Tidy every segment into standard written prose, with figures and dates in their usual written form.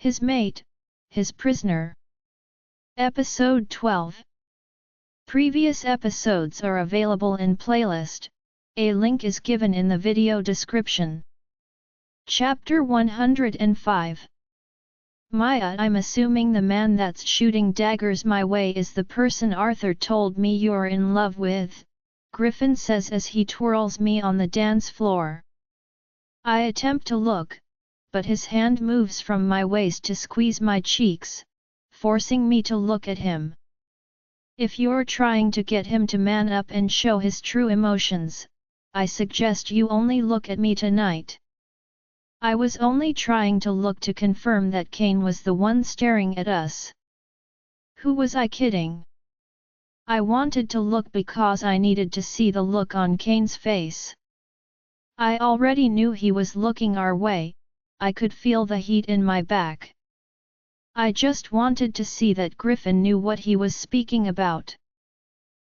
His mate, his prisoner. Episode 12. Previous episodes are available in playlist, a link is given in the video description. Chapter 105. Maya, I'm assuming the man that's shooting daggers my way is the person Arthur told me you're in love with, Griffin says as he twirls me on the dance floor. I attempt to look, but his hand moves from my waist to squeeze my cheeks, forcing me to look at him. If you're trying to get him to man up and show his true emotions, I suggest you only look at me tonight. I was only trying to look to confirm that Kane was the one staring at us. Who was I kidding? I wanted to look because I needed to see the look on Kane's face. I already knew he was looking our way, I could feel the heat in my back. I just wanted to see that Griffin knew what he was speaking about.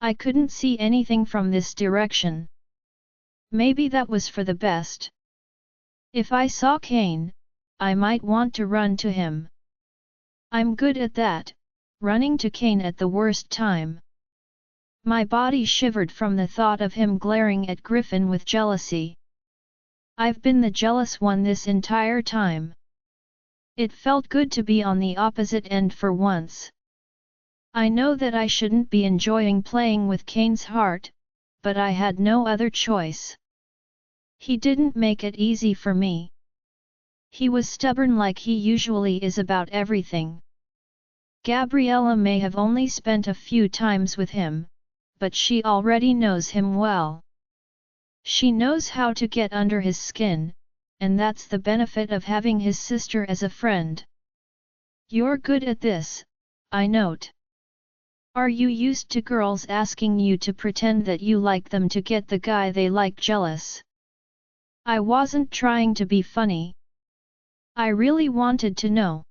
I couldn't see anything from this direction. Maybe that was for the best. If I saw Kane, I might want to run to him. I'm good at that, running to Kane at the worst time. My body shivered from the thought of him glaring at Griffin with jealousy. I've been the jealous one this entire time. It felt good to be on the opposite end for once. I know that I shouldn't be enjoying playing with Kane's heart, but I had no other choice. He didn't make it easy for me. He was stubborn like he usually is about everything. Gabriella may have only spent a few times with him, but she already knows him well. She knows how to get under his skin, and that's the benefit of having his sister as a friend. You're good at this, I note. Are you used to girls asking you to pretend that you like them to get the guy they like jealous? I wasn't trying to be funny. I really wanted to know.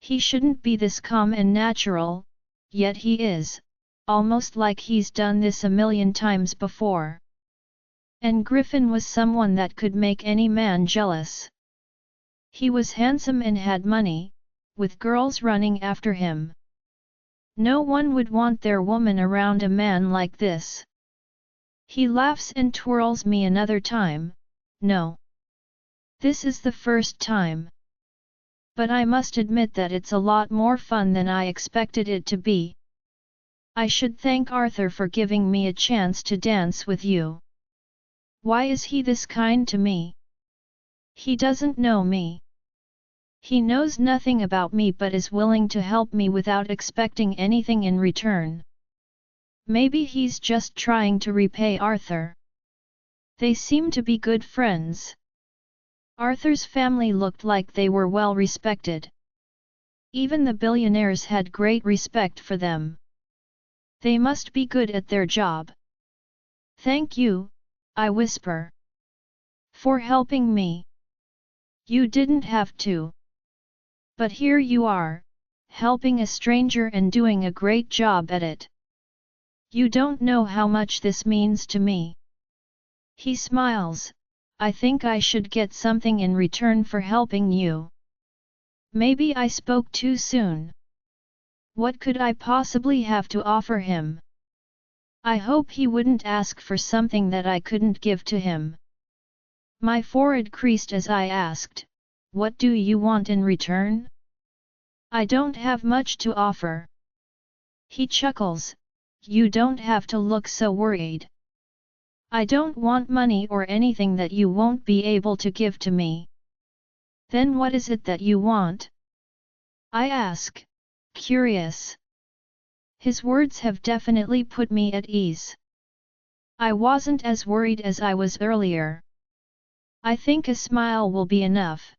He shouldn't be this calm and natural, yet he is, almost like he's done this a million times before. And Griffin was someone that could make any man jealous. He was handsome and had money, with girls running after him. No one would want their woman around a man like this. He laughs and twirls me another time. No. This is the first time. But I must admit that it's a lot more fun than I expected it to be. I should thank Arthur for giving me a chance to dance with you. Why is he this kind to me? He doesn't know me. He knows nothing about me but is willing to help me without expecting anything in return. Maybe he's just trying to repay Arthur. They seem to be good friends. Arthur's family looked like they were well respected. Even the billionaires had great respect for them. They must be good at their job. Thank you, I whisper. For helping me. You didn't have to. But here you are, helping a stranger and doing a great job at it. You don't know how much this means to me. He smiles. I think I should get something in return for helping you. Maybe I spoke too soon. What could I possibly have to offer him? I hope he wouldn't ask for something that I couldn't give to him. My forehead creased as I asked, "What do you want in return?" I don't have much to offer. He chuckles. You don't have to look so worried. I don't want money or anything that you won't be able to give to me. Then what is it that you want? I ask, curious. His words have definitely put me at ease. I wasn't as worried as I was earlier. I think a smile will be enough.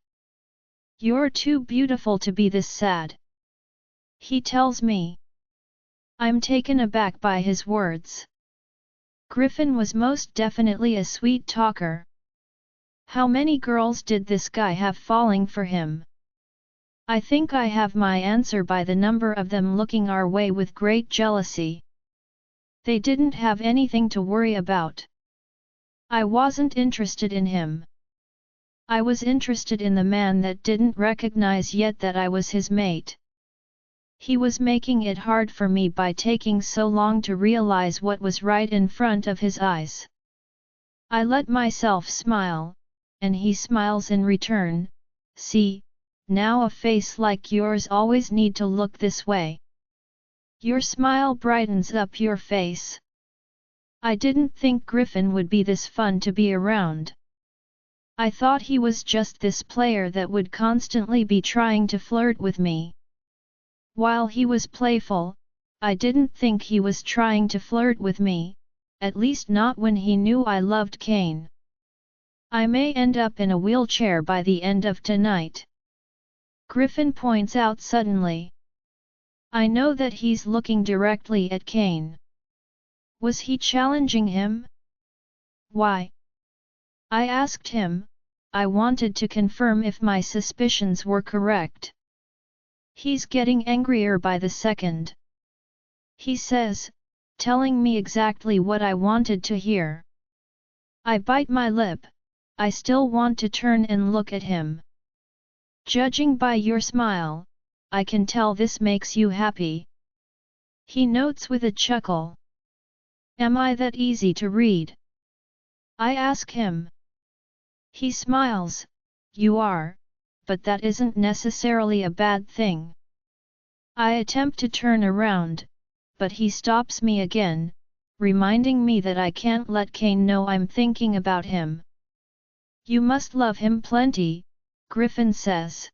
You're too beautiful to be this sad. He tells me. I'm taken aback by his words. Griffin was most definitely a sweet talker. How many girls did this guy have falling for him? I think I have my answer by the number of them looking our way with great jealousy. They didn't have anything to worry about. I wasn't interested in him. I was interested in the man that didn't recognize yet that I was his mate. He was making it hard for me by taking so long to realize what was right in front of his eyes. I let myself smile, and he smiles in return. See, now a face like yours always need to look this way. Your smile brightens up your face. I didn't think Griffin would be this fun to be around. I thought he was just this player that would constantly be trying to flirt with me. While he was playful, I didn't think he was trying to flirt with me, at least not when he knew I loved Kane. I may end up in a wheelchair by the end of tonight. Griffin points out suddenly. I know that he's looking directly at Kane. Was he challenging him? Why? I asked him. I wanted to confirm if my suspicions were correct. He's getting angrier by the second. He says, telling me exactly what I wanted to hear. I bite my lip. I still want to turn and look at him. Judging by your smile, I can tell this makes you happy. He notes with a chuckle. Am I that easy to read? I ask him. He smiles. You are, but that isn't necessarily a bad thing. I attempt to turn around, but he stops me again, reminding me that I can't let Kane know I'm thinking about him. You must love him plenty, Griffin says.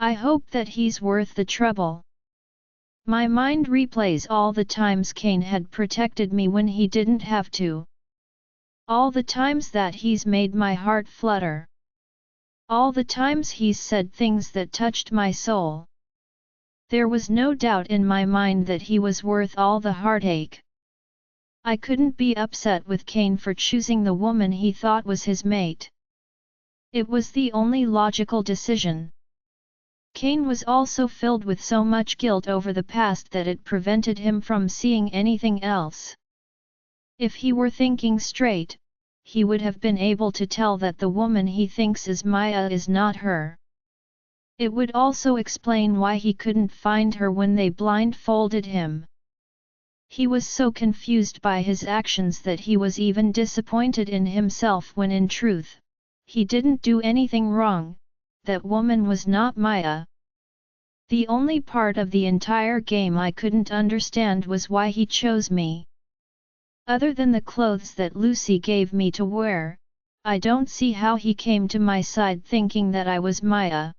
I hope that he's worth the trouble. My mind replays all the times Kane had protected me when he didn't have to. All the times that he's made my heart flutter. All the times he's said things that touched my soul. There was no doubt in my mind that he was worth all the heartache. I couldn't be upset with Kane for choosing the woman he thought was his mate. It was the only logical decision. Kane was also filled with so much guilt over the past that it prevented him from seeing anything else. If he were thinking straight, he would have been able to tell that the woman he thinks is Maya is not her. It would also explain why he couldn't find her when they blindfolded him. He was so confused by his actions that he was even disappointed in himself when in truth, he didn't do anything wrong, that woman was not Maya. The only part of the entire game I couldn't understand was why he chose me. Other than the clothes that Lucy gave me to wear, I don't see how he came to my side thinking that I was Maya.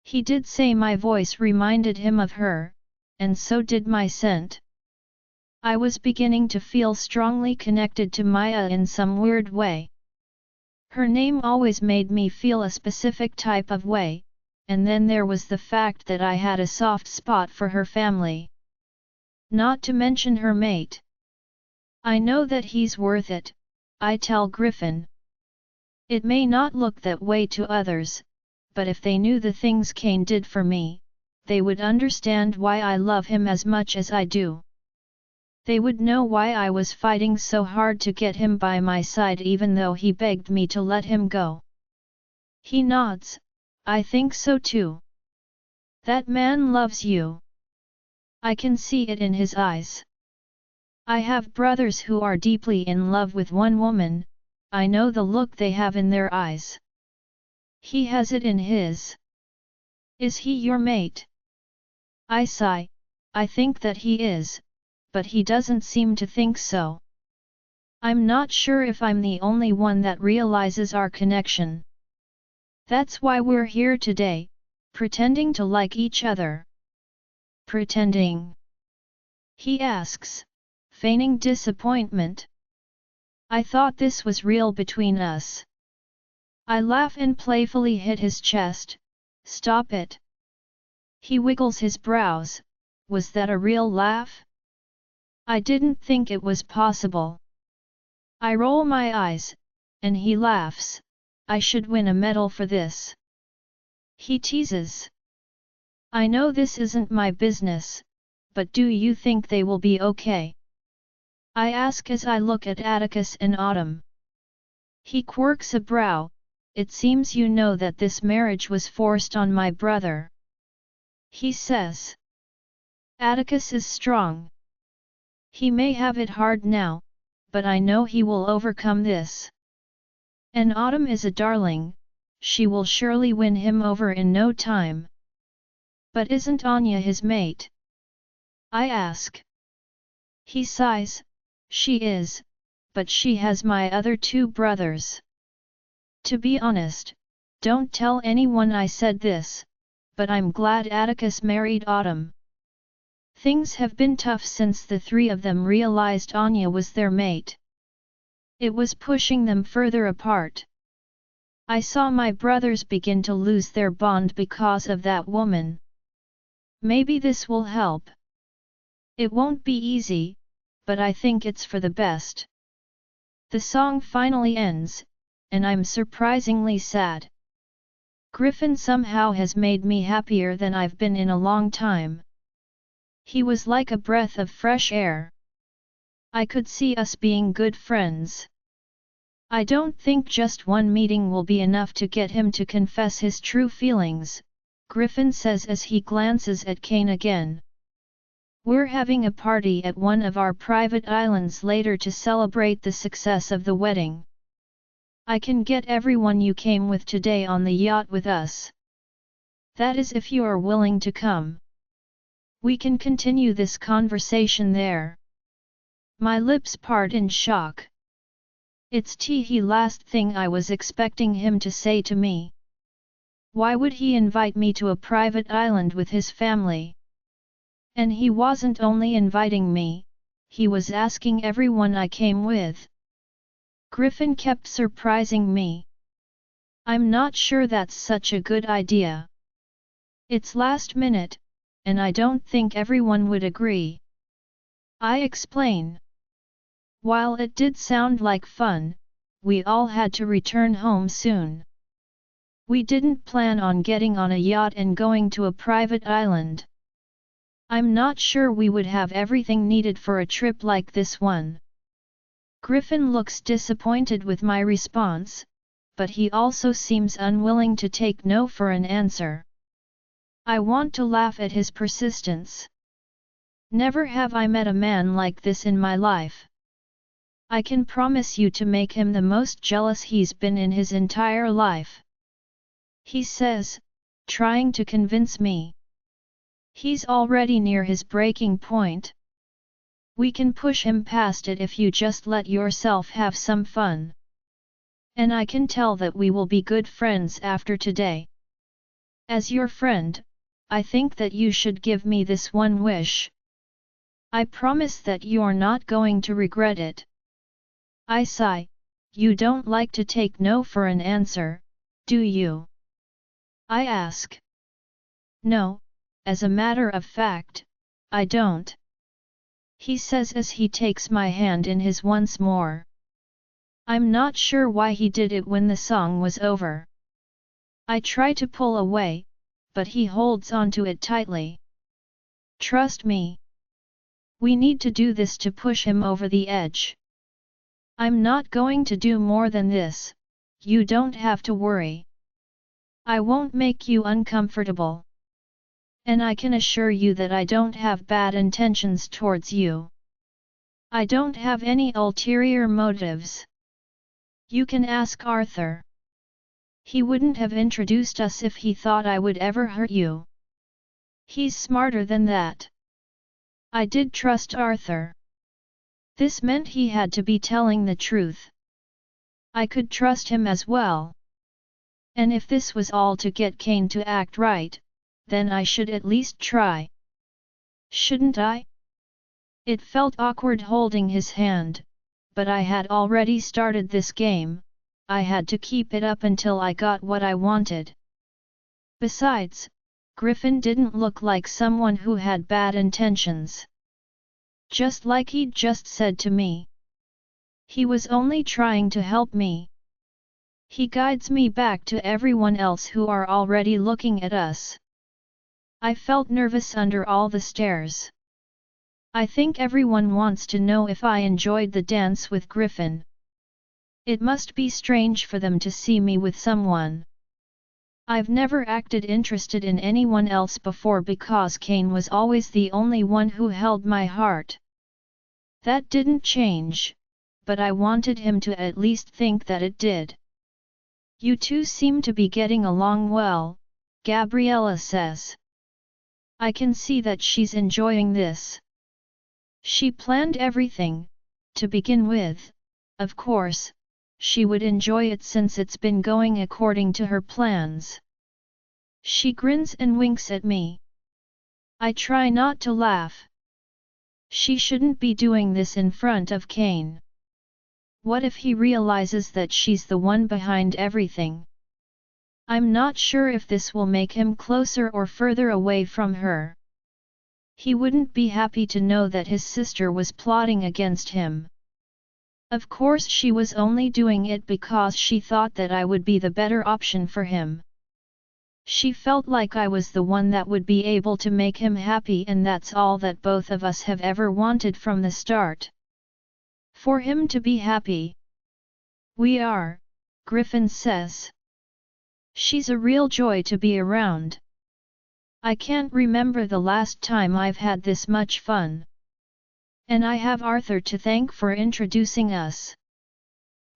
He did say my voice reminded him of her, and so did my scent. I was beginning to feel strongly connected to Maya in some weird way. Her name always made me feel a specific type of way, and then there was the fact that I had a soft spot for her family. Not to mention her mate. I know that he's worth it, I tell Griffin. It may not look that way to others, but if they knew the things Kane did for me, they would understand why I love him as much as I do. They would know why I was fighting so hard to get him by my side even though he begged me to let him go. He nods. I think so too. That man loves you. I can see it in his eyes. I have brothers who are deeply in love with one woman, I know the look they have in their eyes. He has it in his. Is he your mate? I sigh. I think that he is, but he doesn't seem to think so. I'm not sure if I'm the only one that realizes our connection. That's why we're here today, pretending to like each other. Pretending? He asks, feigning disappointment. I thought this was real between us. I laugh and playfully hit his chest. Stop it. He wiggles his brows. Was that a real laugh? I didn't think it was possible. I roll my eyes, and he laughs. I should win a medal for this. He teases. I know this isn't my business, but do you think they will be okay? I ask as I look at Atticus and Autumn. He quirks a brow. it seems you know that this marriage was forced on my brother. He says. Atticus is strong. He may have it hard now, but I know he will overcome this. And Autumn is a darling, she will surely win him over in no time. But isn't Anya his mate? I ask. He sighs, she is, but she has my other two brothers. To be honest, don't tell anyone I said this, but I'm glad Atticus married Autumn. Things have been tough since the three of them realized Anya was their mate. It was pushing them further apart. I saw my brothers begin to lose their bond because of that woman. Maybe this will help. It won't be easy, but I think it's for the best. The song finally ends, and I'm surprisingly sad. Griffin somehow has made me happier than I've been in a long time. He was like a breath of fresh air. I could see us being good friends. I don't think just one meeting will be enough to get him to confess his true feelings, Griffin says as he glances at Kane again. We're having a party at one of our private islands later to celebrate the success of the wedding. I can get everyone you came with today on the yacht with us. That is if you are willing to come. We can continue this conversation there. My lips part in shock. It's the last thing I was expecting him to say to me. Why would he invite me to a private island with his family? And he wasn't only inviting me, he was asking everyone I came with. Griffin kept surprising me. I'm not sure that's such a good idea. It's last minute, and I don't think everyone would agree. I explain. While it did sound like fun, we all had to return home soon. We didn't plan on getting on a yacht and going to a private island. I'm not sure we would have everything needed for a trip like this one. Griffin looks disappointed with my response, but he also seems unwilling to take no for an answer. I want to laugh at his persistence. Never have I met a man like this in my life. I can promise you to make him the most jealous he's been in his entire life. He says, trying to convince me. He's already near his breaking point. We can push him past it if you just let yourself have some fun. And I can tell that we will be good friends after today. As your friend, I think that you should give me this one wish. I promise that you're not going to regret it. I sigh, you don't like to take no for an answer, do you? I ask. No, as a matter of fact, I don't. He says as he takes my hand in his once more. I'm not sure why he did it when the song was over. I try to pull away, but he holds onto it tightly. Trust me. We need to do this to push him over the edge. I'm not going to do more than this, you don't have to worry. I won't make you uncomfortable. And I can assure you that I don't have bad intentions towards you. I don't have any ulterior motives. You can ask Arthur. He wouldn't have introduced us if he thought I would ever hurt you. He's smarter than that. I did trust Arthur. This meant he had to be telling the truth. I could trust him as well. And if this was all to get Kane to act right, then I should at least try. Shouldn't I? It felt awkward holding his hand, but I had already started this game, I had to keep it up until I got what I wanted. Besides, Griffin didn't look like someone who had bad intentions. Just like he'd just said to me. He was only trying to help me. He guides me back to everyone else who are already looking at us. I felt nervous under all the stares. I think everyone wants to know if I enjoyed the dance with Griffin. It must be strange for them to see me with someone. I've never acted interested in anyone else before because Kane was always the only one who held my heart. That didn't change, but I wanted him to at least think that it did. You two seem to be getting along well, Gabriella says. I can see that she's enjoying this. She planned everything, to begin with, of course, she would enjoy it since it's been going according to her plans. She grins and winks at me. I try not to laugh. She shouldn't be doing this in front of Kane. What if he realizes that she's the one behind everything? I'm not sure if this will make him closer or further away from her. He wouldn't be happy to know that his sister was plotting against him. Of course she was only doing it because she thought that I would be the better option for him. She felt like I was the one that would be able to make him happy, and that's all that both of us have ever wanted from the start. For him to be happy. We are, Griffin says. She's a real joy to be around. I can't remember the last time I've had this much fun. And I have Arthur to thank for introducing us.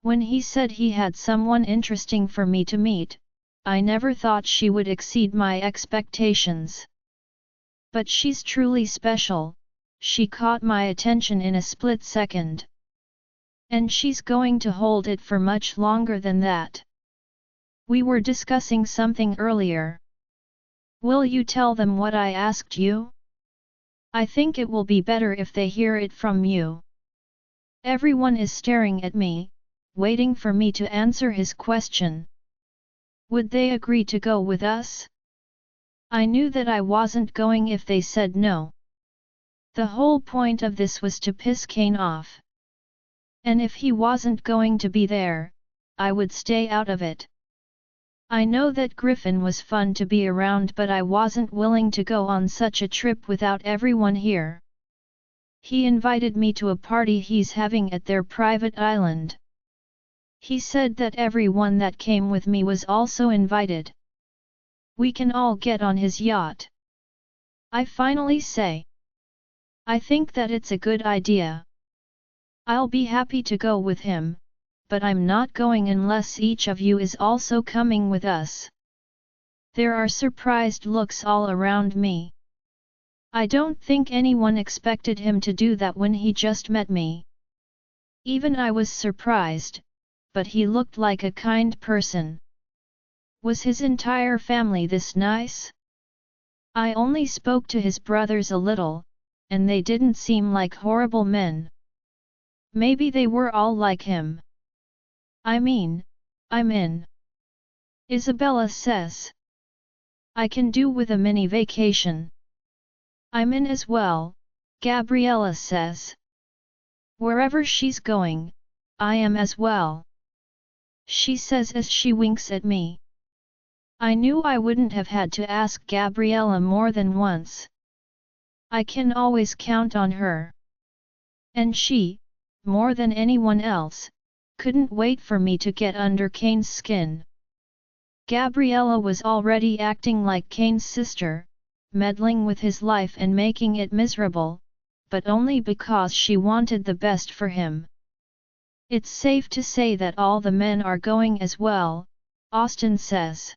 When he said he had someone interesting for me to meet, I never thought she would exceed my expectations. But she's truly special, she caught my attention in a split second. And she's going to hold it for much longer than that. We were discussing something earlier. Will you tell them what I asked you? I think it will be better if they hear it from you. Everyone is staring at me, waiting for me to answer his question. Would they agree to go with us? I knew that I wasn't going if they said no. The whole point of this was to piss Kane off. And if he wasn't going to be there, I would stay out of it. I know that Griffin was fun to be around, but I wasn't willing to go on such a trip without everyone here. He invited me to a party he's having at their private island. He said that everyone that came with me was also invited. We can all get on his yacht. I finally say. I think that it's a good idea. I'll be happy to go with him, but I'm not going unless each of you is also coming with us. There are surprised looks all around me. I don't think anyone expected him to do that when he just met me. Even I was surprised, but he looked like a kind person. Was his entire family this nice? I only spoke to his brothers a little, and they didn't seem like horrible men. Maybe they were all like him. I mean, I'm in. Isabella says. I can do with a mini vacation. I'm in as well, Gabriella says. Wherever she's going, I am as well. She says as she winks at me. I knew I wouldn't have had to ask Gabriella more than once. I can always count on her. And she, more than anyone else, couldn't wait for me to get under Kane's skin. Gabriella was already acting like Kane's sister, meddling with his life and making it miserable, but only because she wanted the best for him. It's safe to say that all the men are going as well, Austin says.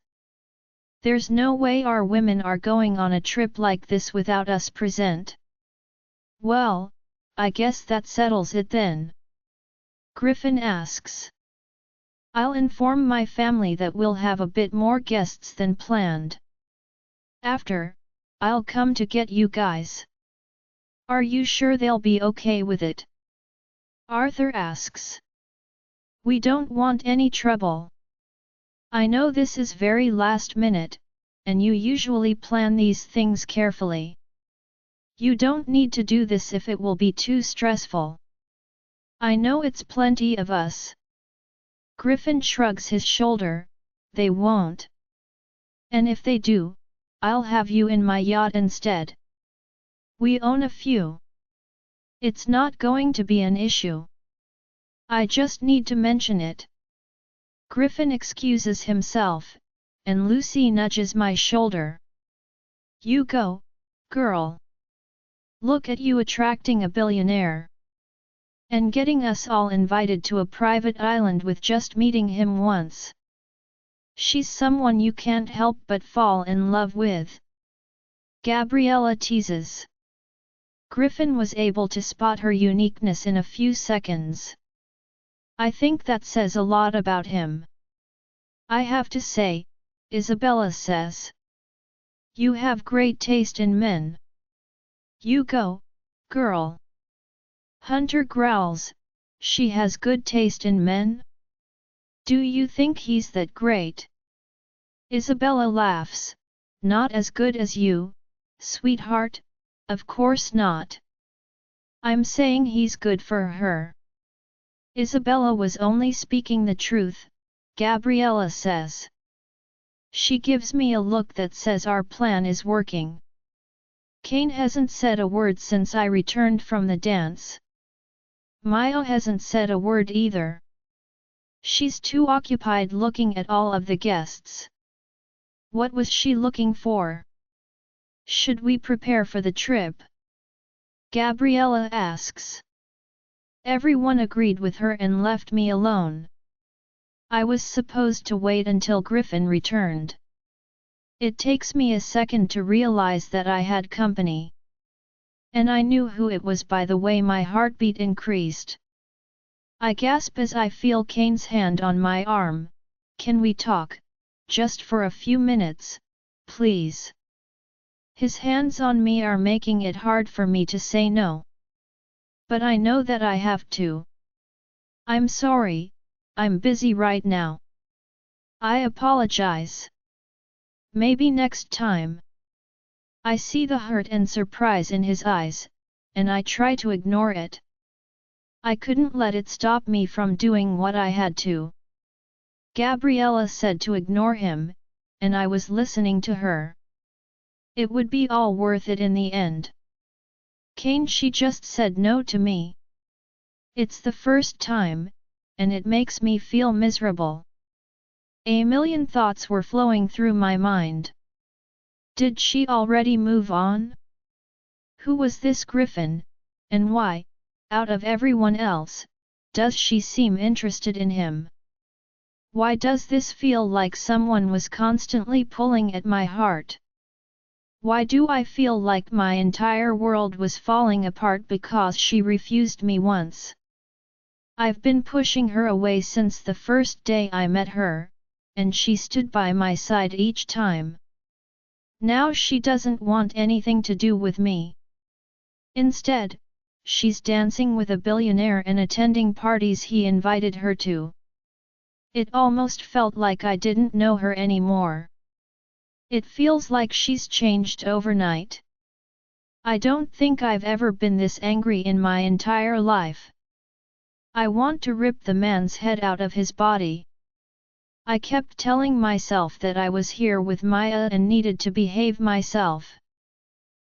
There's no way our women are going on a trip like this without us present. Well, I guess that settles it then. Griffin asks. I'll inform my family that we'll have a bit more guests than planned. After, I'll come to get you guys. Are you sure they'll be okay with it? Arthur asks. We don't want any trouble. I know this is very last minute, and you usually plan these things carefully. You don't need to do this if it will be too stressful. I know it's plenty of us. Griffin shrugs his shoulder, they won't. And if they do, I'll have you in my yacht instead. We own a few. It's not going to be an issue. I just need to mention it. Griffin excuses himself, and Lucy nudges my shoulder. You go, girl. Look at you attracting a billionaire. And getting us all invited to a private island with just meeting him once. She's someone you can't help but fall in love with. Gabriella teases. Griffin was able to spot her uniqueness in a few seconds. I think that says a lot about him. I have to say, Isabella says. You have great taste in men. You go, girl. Hunter growls, she has good taste in men? Do you think he's that great? Isabella laughs, not as good as you, sweetheart, of course not. I'm saying he's good for her. Isabella was only speaking the truth, Gabriella says. She gives me a look that says our plan is working. Kane hasn't said a word since I returned from the dance. Maya hasn't said a word either. She's too occupied looking at all of the guests. What was she looking for? Should we prepare for the trip? Gabriella asks. Everyone agreed with her and left me alone. I was supposed to wait until Griffin returned. It takes me a second to realize that I had company. And I knew who it was by the way my heartbeat increased. I gasp as I feel Kane's hand on my arm. Can we talk, just for a few minutes, please? His hands on me are making it hard for me to say no. But I know that I have to. I'm sorry, I'm busy right now. I apologize. Maybe next time. I see the hurt and surprise in his eyes, and I try to ignore it. I couldn't let it stop me from doing what I had to. Gabriella said to ignore him, and I was listening to her. It would be all worth it in the end. Kane, she just said no to me. It's the first time, and it makes me feel miserable. A million thoughts were flowing through my mind. Did she already move on? Who was this Griffin, and why, out of everyone else, does she seem interested in him? Why does this feel like someone was constantly pulling at my heart? Why do I feel like my entire world was falling apart because she refused me once? I've been pushing her away since the first day I met her, and she stood by my side each time. Now she doesn't want anything to do with me. Instead, she's dancing with a billionaire and attending parties he invited her to. It almost felt like I didn't know her anymore. It feels like she's changed overnight. I don't think I've ever been this angry in my entire life. I want to rip the man's head out of his body. I kept telling myself that I was here with Maya and needed to behave myself.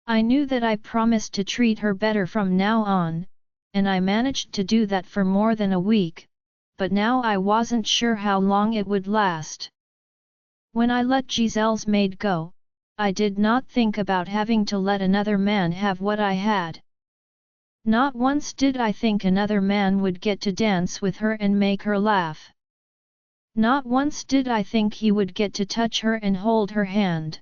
I knew that I promised to treat her better from now on, and I managed to do that for more than a week, but now I wasn't sure how long it would last. When I let Giselle's maid go, I did not think about having to let another man have what I had. Not once did I think another man would get to dance with her and make her laugh. Not once did I think he would get to touch her and hold her hand.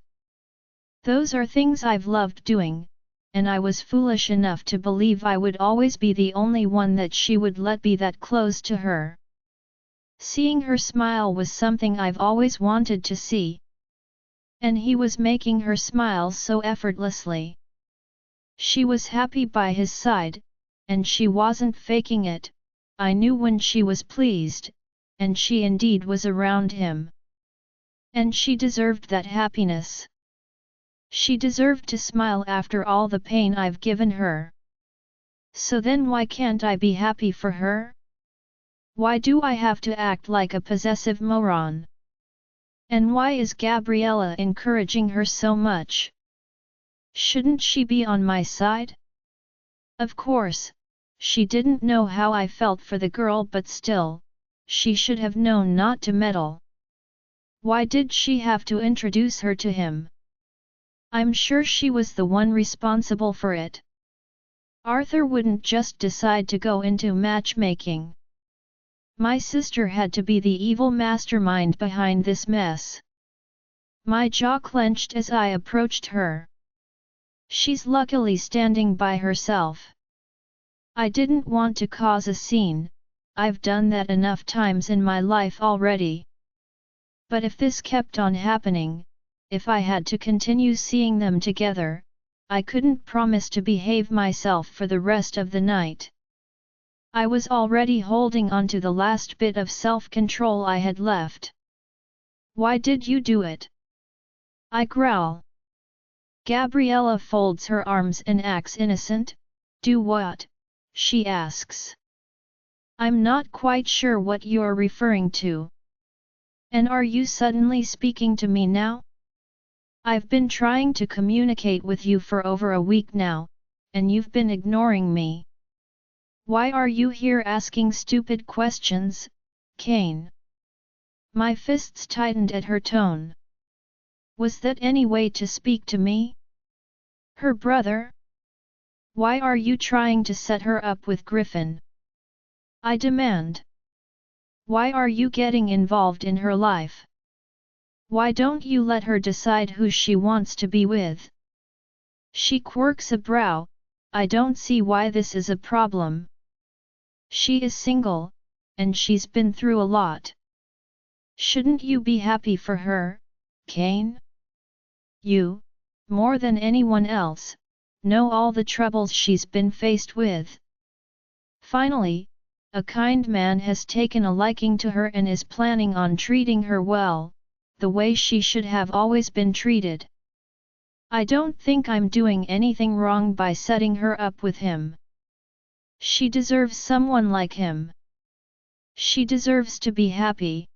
Those are things I've loved doing, and I was foolish enough to believe I would always be the only one that she would let be that close to her. Seeing her smile was something I've always wanted to see. And he was making her smile so effortlessly. She was happy by his side, and she wasn't faking it. I knew when she was pleased, and she indeed was around him. And she deserved that happiness. She deserved to smile after all the pain I've given her. So then why can't I be happy for her? Why do I have to act like a possessive moron? And why is Gabriella encouraging her so much? Shouldn't she be on my side? Of course, she didn't know how I felt for the girl, but still, she should have known not to meddle. Why did she have to introduce her to him? I'm sure she was the one responsible for it. Arthur wouldn't just decide to go into matchmaking. My sister had to be the evil mastermind behind this mess. My jaw clenched as I approached her. She's luckily standing by herself. I didn't want to cause a scene, I've done that enough times in my life already. But if this kept on happening, if I had to continue seeing them together, I couldn't promise to behave myself for the rest of the night. I was already holding on to the last bit of self-control I had left. Why did you do it? I growl. Gabriella folds her arms and acts innocent. Do what? She asks. I'm not quite sure what you're referring to. And are you suddenly speaking to me now? I've been trying to communicate with you for over a week now, and you've been ignoring me. Why are you here asking stupid questions, Kane? My fists tightened at her tone. Was that any way to speak to me? Her brother? Why are you trying to set her up with Griffin? I demand. Why are you getting involved in her life? Why don't you let her decide who she wants to be with? She quirks a brow. I don't see why this is a problem. She is single, and she's been through a lot. Shouldn't you be happy for her, Kane? You, more than anyone else, know all the troubles she's been faced with. Finally, a kind man has taken a liking to her and is planning on treating her well, the way she should have always been treated. I don't think I'm doing anything wrong by setting her up with him. She deserves someone like him. She deserves to be happy.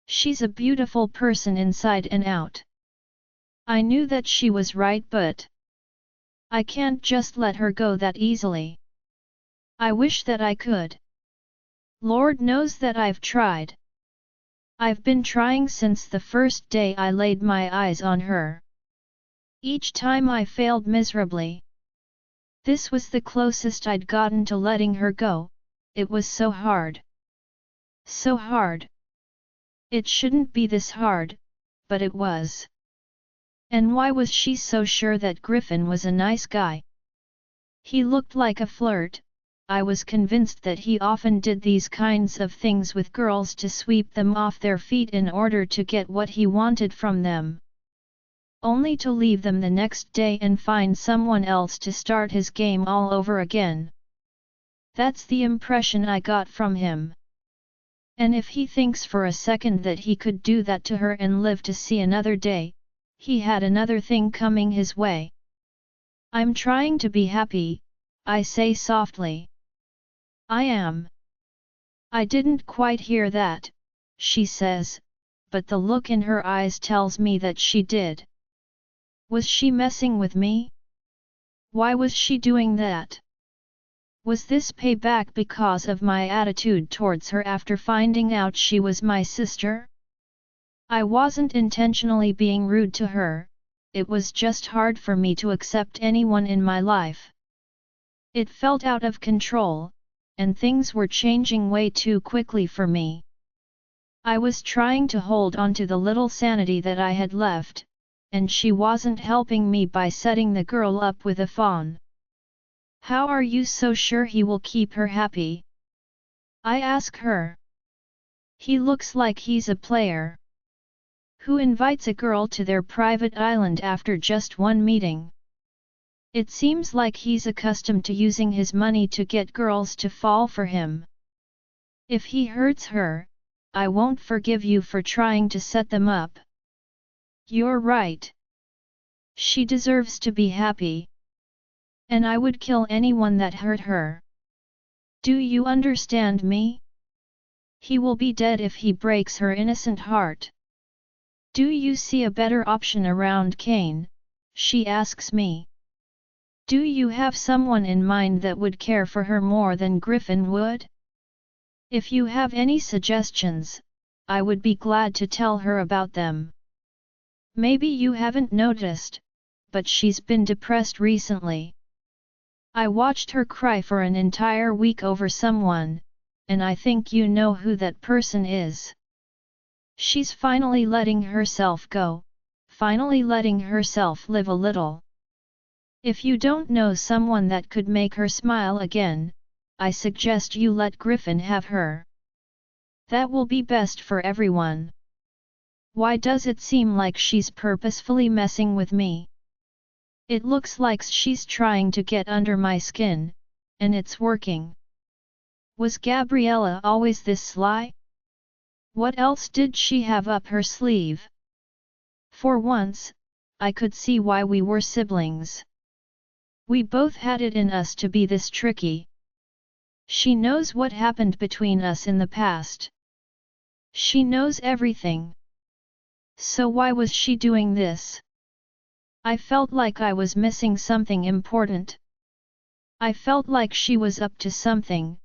She's a beautiful person inside and out. I knew that she was right, but I can't just let her go that easily. I wish that I could. Lord knows that I've tried. I've been trying since the first day I laid my eyes on her. Each time I failed miserably. This was the closest I'd gotten to letting her go. It was so hard. So hard. It shouldn't be this hard, but it was. And why was she so sure that Griffin was a nice guy? He looked like a flirt. I was convinced that he often did these kinds of things with girls to sweep them off their feet in order to get what he wanted from them. Only to leave them the next day and find someone else to start his game all over again. That's the impression I got from him. And if he thinks for a second that he could do that to her and live to see another day, he had another thing coming his way. I'm trying to be happy, I say softly. I am. I didn't quite hear that, she says, but the look in her eyes tells me that she did. Was she messing with me? Why was she doing that? Was this payback because of my attitude towards her after finding out she was my sister? I wasn't intentionally being rude to her, it was just hard for me to accept anyone in my life. It felt out of control, and things were changing way too quickly for me. I was trying to hold on to the little sanity that I had left, and she wasn't helping me by setting the girl up with a fawn. How are you so sure he will keep her happy? I ask her. He looks like he's a player who invites a girl to their private island after just one meeting. It seems like he's accustomed to using his money to get girls to fall for him. If he hurts her, I won't forgive you for trying to set them up. You're right. She deserves to be happy. And I would kill anyone that hurt her. Do you understand me? He will be dead if he breaks her innocent heart. Do you see a better option around Kane? She asks me. Do you have someone in mind that would care for her more than Griffin would? If you have any suggestions, I would be glad to tell her about them. Maybe you haven't noticed, but she's been depressed recently. I watched her cry for an entire week over someone, and I think you know who that person is. She's finally letting herself go, finally letting herself live a little. If you don't know someone that could make her smile again, I suggest you let Griffin have her. That will be best for everyone. Why does it seem like she's purposefully messing with me? It looks like she's trying to get under my skin, and it's working. Was Gabriella always this sly? What else did she have up her sleeve? For once, I could see why we were siblings. We both had it in us to be this tricky. She knows what happened between us in the past. She knows everything. So why was she doing this? I felt like I was missing something important. I felt like she was up to something,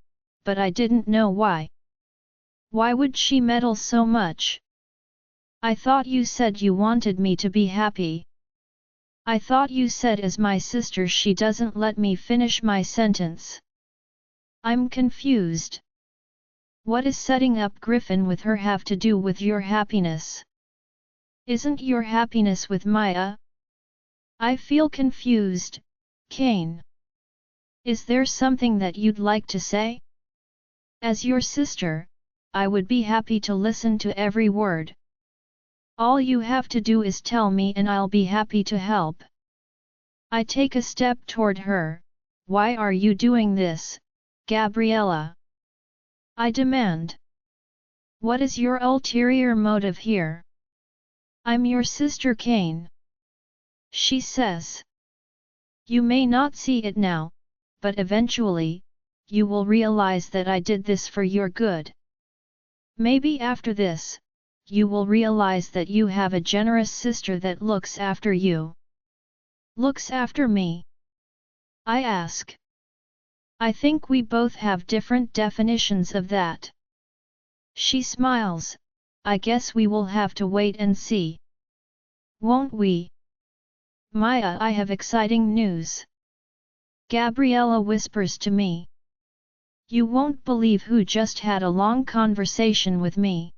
but I didn't know why. Why would she meddle so much? I thought you said you wanted me to be happy. I thought you said as my sister she doesn't let me finish my sentence. I'm confused. What does setting up Griffin with her have to do with your happiness? Isn't your happiness with Maya? I feel confused, Kane. Is there something that you'd like to say? As your sister, I would be happy to listen to every word. All you have to do is tell me and I'll be happy to help. I take a step toward her. Why are you doing this, Gabriella? I demand. What is your ulterior motive here? I'm your sister Kane. She says. You may not see it now, but eventually, you will realize that I did this for your good. Maybe after this, you will realize that you have a generous sister that looks after you. Looks after me? I ask. I think we both have different definitions of that. She smiles. I guess we will have to wait and see. Won't we? Maya, I have exciting news. Gabriella whispers to me. You won't believe who just had a long conversation with me.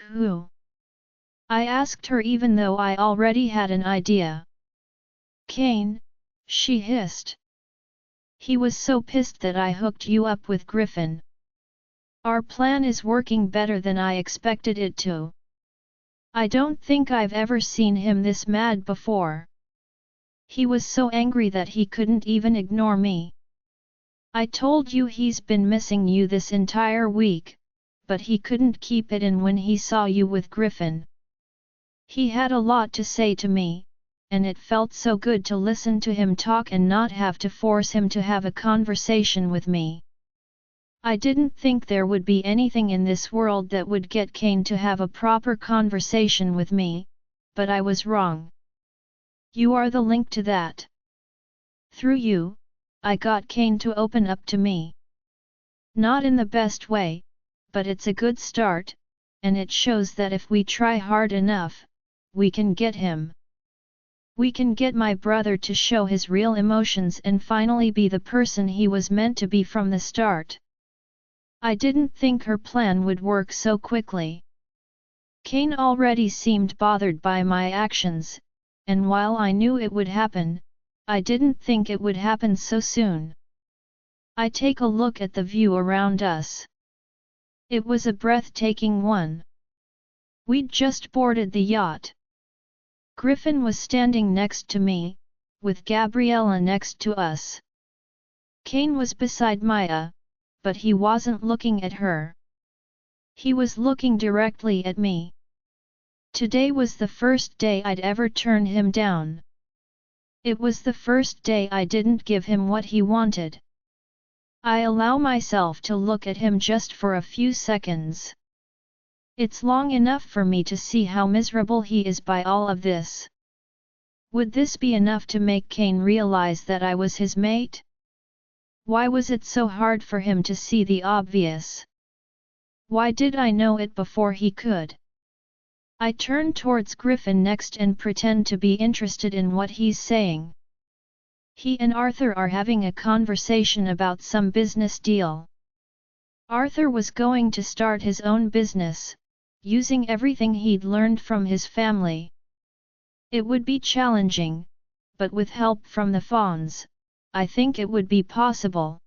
Who? I asked her even though I already had an idea. Kane, she hissed. He was so pissed that I hooked you up with Griffin. Our plan is working better than I expected it to. I don't think I've ever seen him this mad before. He was so angry that he couldn't even ignore me. I told you he's been missing you this entire week, but he couldn't keep it in when he saw you with Griffin. He had a lot to say to me, and it felt so good to listen to him talk and not have to force him to have a conversation with me. I didn't think there would be anything in this world that would get Kane to have a proper conversation with me, but I was wrong. You are the link to that. Through you, I got Kane to open up to me. Not in the best way, but it's a good start, and it shows that if we try hard enough, we can get him. We can get my brother to show his real emotions and finally be the person he was meant to be from the start. I didn't think her plan would work so quickly. Kane already seemed bothered by my actions, and while I knew it would happen, I didn't think it would happen so soon. I take a look at the view around us. It was a breathtaking one. We'd just boarded the yacht. Griffin was standing next to me, with Gabriella next to us. Kane was beside Maya, but he wasn't looking at her. He was looking directly at me. Today was the first day I'd ever turn him down. It was the first day I didn't give him what he wanted. I allow myself to look at him just for a few seconds. It's long enough for me to see how miserable he is by all of this. Would this be enough to make Kane realize that I was his mate? Why was it so hard for him to see the obvious? Why did I know it before he could? I turn towards Griffin next and pretend to be interested in what he's saying. He and Arthur are having a conversation about some business deal. Arthur was going to start his own business, using everything he'd learned from his family. It would be challenging, but with help from the Fawns, I think it would be possible.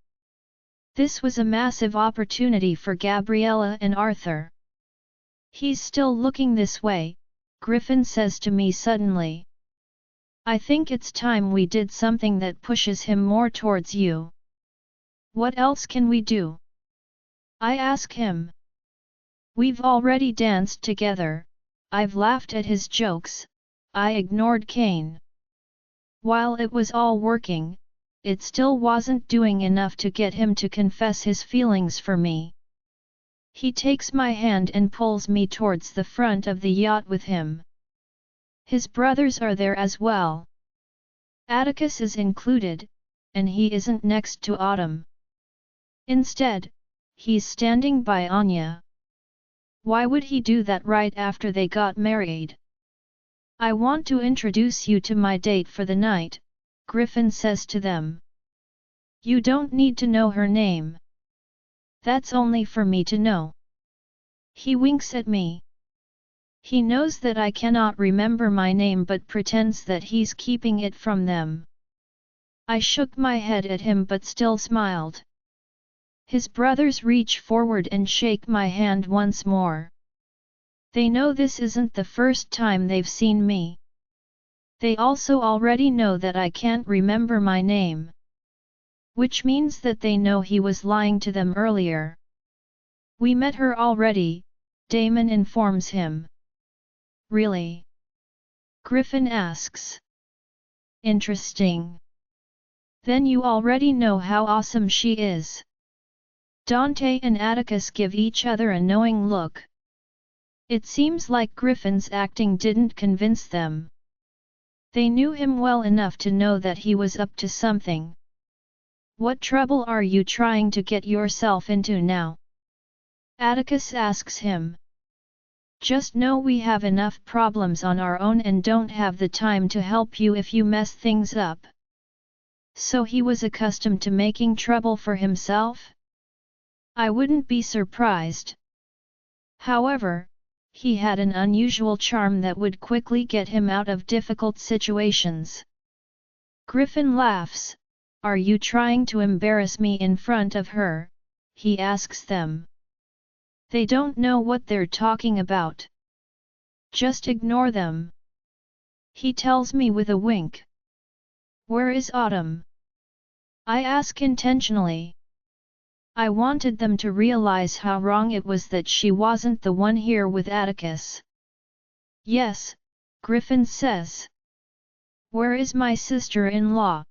This was a massive opportunity for Gabriella and Arthur. He's still looking this way, Griffin says to me suddenly. I think it's time we did something that pushes him more towards you. What else can we do? I ask him. We've already danced together, I've laughed at his jokes, I ignored Kane. While it was all working, it still wasn't doing enough to get him to confess his feelings for me. He takes my hand and pulls me towards the front of the yacht with him. His brothers are there as well. Atticus is included, and he isn't next to Autumn. Instead, he's standing by Anya. Why would he do that right after they got married? I want to introduce you to my date for the night, Griffin says to them. You don't need to know her name. That's only for me to know. He winks at me. He knows that I cannot remember my name but pretends that he's keeping it from them. I shook my head at him but still smiled. His brothers reach forward and shake my hand once more. They know this isn't the first time they've seen me. They also already know that I can't remember my name. Which means that they know he was lying to them earlier. We met her already, Damon informs him. Really? Griffin asks. Interesting. Then you already know how awesome she is. Dante and Atticus give each other a knowing look. It seems like Griffin's acting didn't convince them. They knew him well enough to know that he was up to something. What trouble are you trying to get yourself into now? Atticus asks him. Just know we have enough problems on our own and don't have the time to help you if you mess things up. So he was accustomed to making trouble for himself? I wouldn't be surprised. However, he had an unusual charm that would quickly get him out of difficult situations. Griffin laughs. Are you trying to embarrass me in front of her? He asks them. They don't know what they're talking about. Just ignore them. He tells me with a wink. Where is Autumn? I ask intentionally. I wanted them to realize how wrong it was that she wasn't the one here with Atticus. Yes, Griffin says. Where is my sister-in-law?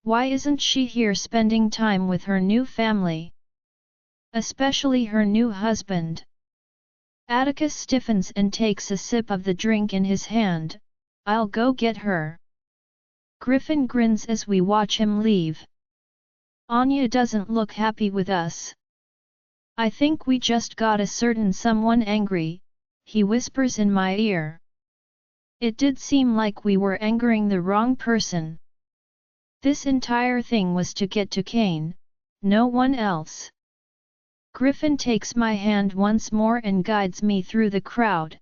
Why isn't she here spending time with her new family? Especially her new husband. Atticus stiffens and takes a sip of the drink in his hand. I'll go get her. Griffin grins as we watch him leave. Anya doesn't look happy with us. I think we just got a certain someone angry, he whispers in my ear. It did seem like we were angering the wrong person. This entire thing was to get to Kane, no one else. Griffin takes my hand once more and guides me through the crowd.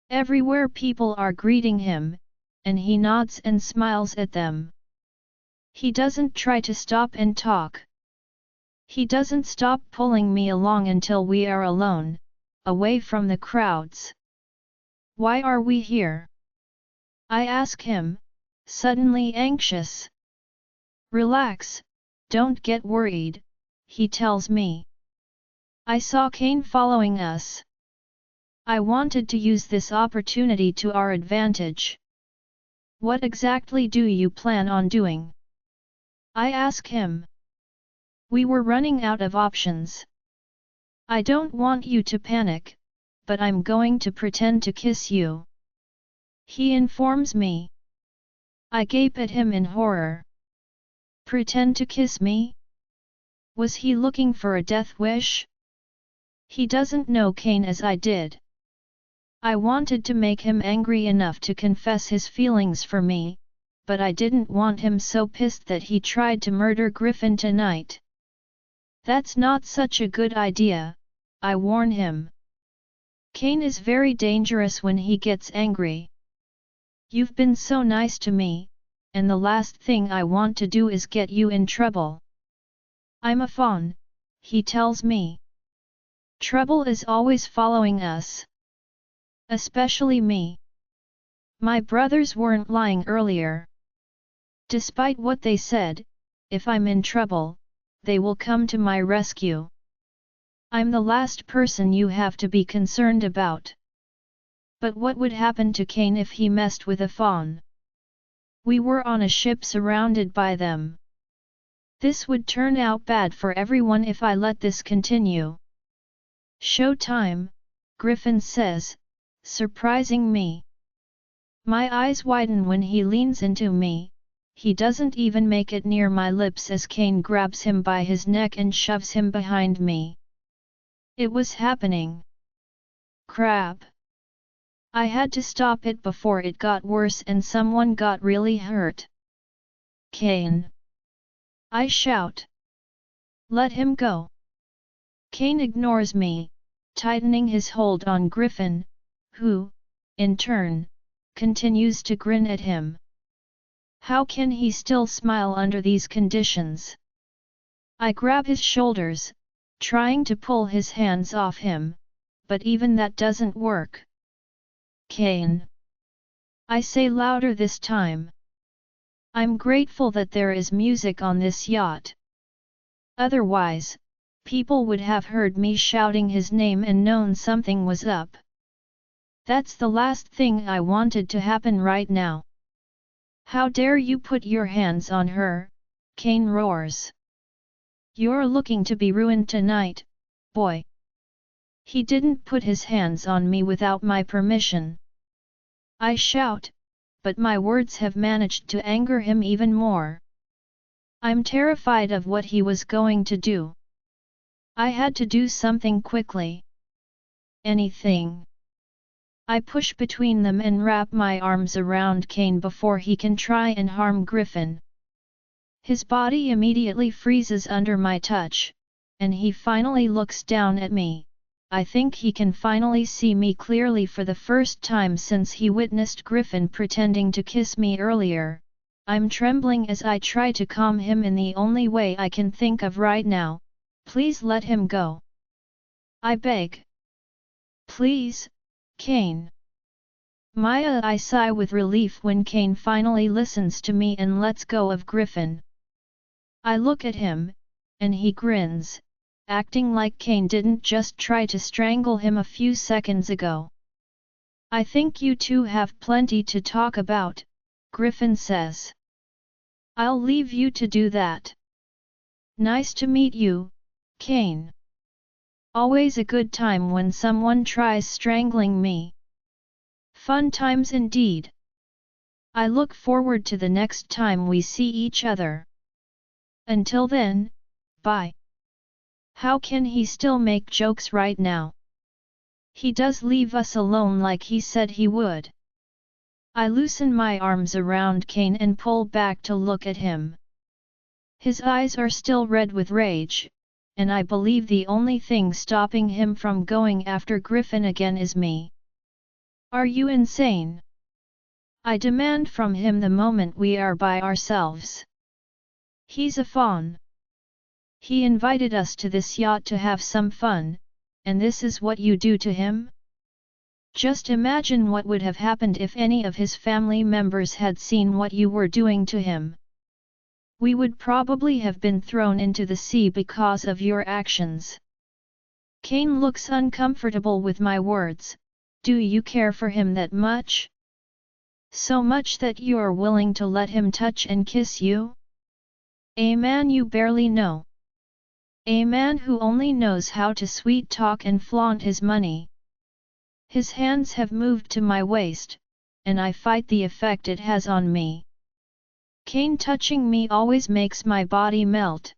Everywhere people are greeting him, and he nods and smiles at them. He doesn't try to stop and talk. He doesn't stop pulling me along until we are alone, away from the crowds. Why are we here? I ask him, suddenly anxious. Relax, don't get worried, he tells me. I saw Kane following us. I wanted to use this opportunity to our advantage. What exactly do you plan on doing? I ask him. We were running out of options. I don't want you to panic, but I'm going to pretend to kiss you. He informs me. I gape at him in horror. Pretend to kiss me? Was he looking for a death wish? He doesn't know Cain as I did. I wanted to make him angry enough to confess his feelings for me, but I didn't want him so pissed that he tried to murder Griffin tonight. That's not such a good idea, I warn him. Cain is very dangerous when he gets angry. You've been so nice to me, and the last thing I want to do is get you in trouble. I'm a fawn, he tells me. Trouble is always following us. Especially me. My brothers weren't lying earlier. Despite what they said, if I'm in trouble, they will come to my rescue. I'm the last person you have to be concerned about. But what would happen to Cain if he messed with a fawn? We were on a ship surrounded by them. This would turn out bad for everyone if I let this continue. Show time, Griffin says, surprising me. My eyes widen when he leans into me. He doesn't even make it near my lips as Cain grabs him by his neck and shoves him behind me. It was happening. Crap. I had to stop it before it got worse and someone got really hurt. Cain. I shout. Let him go. Cain ignores me, tightening his hold on Griffin, who, in turn, continues to grin at him. How can he still smile under these conditions? I grab his shoulders, trying to pull his hands off him, but even that doesn't work. Cain. I say louder this time. I'm grateful that there is music on this yacht. Otherwise, people would have heard me shouting his name and known something was up. That's the last thing I wanted to happen right now. How dare you put your hands on her, Cain roars. You're looking to be ruined tonight, boy. He didn't put his hands on me without my permission. I shout, but my words have managed to anger him even more. I'm terrified of what he was going to do. I had to do something quickly. Anything. I push between them and wrap my arms around Cain before he can try and harm Griffin. His body immediately freezes under my touch, and he finally looks down at me. I think he can finally see me clearly for the first time since he witnessed Griffin pretending to kiss me earlier. I'm trembling as I try to calm him in the only way I can think of right now. Please let him go. I beg. Please, Cain. I sigh with relief when Cain finally listens to me and lets go of Griffin. I look at him, and he grins, acting like Cain didn't just try to strangle him a few seconds ago. I think you two have plenty to talk about, Griffin says. I'll leave you to do that. Nice to meet you, Cain. Always a good time when someone tries strangling me. Fun times indeed. I look forward to the next time we see each other. Until then, bye. How can he still make jokes right now? He does leave us alone like he said he would. I loosen my arms around Cain and pull back to look at him. His eyes are still red with rage, and I believe the only thing stopping him from going after Griffin again is me. Are you insane? I demand from him the moment we are by ourselves. He's a fawn. He invited us to this yacht to have some fun, and this is what you do to him? Just imagine what would have happened if any of his family members had seen what you were doing to him. We would probably have been thrown into the sea because of your actions. Cain looks uncomfortable with my words. Do you care for him that much? So much that you're willing to let him touch and kiss you? A man you barely know. A man who only knows how to sweet talk and flaunt his money. His hands have moved to my waist, and I fight the effect it has on me. Cain touching me always makes my body melt.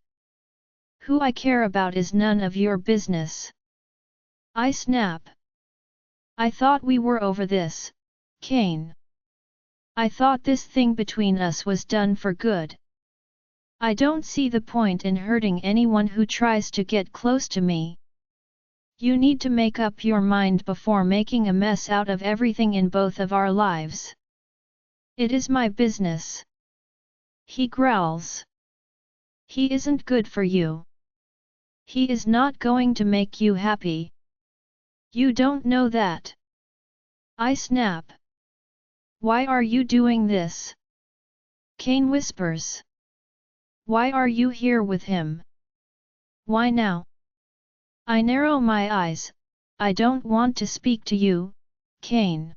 Who I care about is none of your business. I snap. I thought we were over this, Kane. I thought this thing between us was done for good. I don't see the point in hurting anyone who tries to get close to me. You need to make up your mind before making a mess out of everything in both of our lives. It is my business. He growls. He isn't good for you. He is not going to make you happy. You don't know that. I snap. Why are you doing this? Kane whispers. Why are you here with him? Why now? I narrow my eyes. I don't want to speak to you, Kane.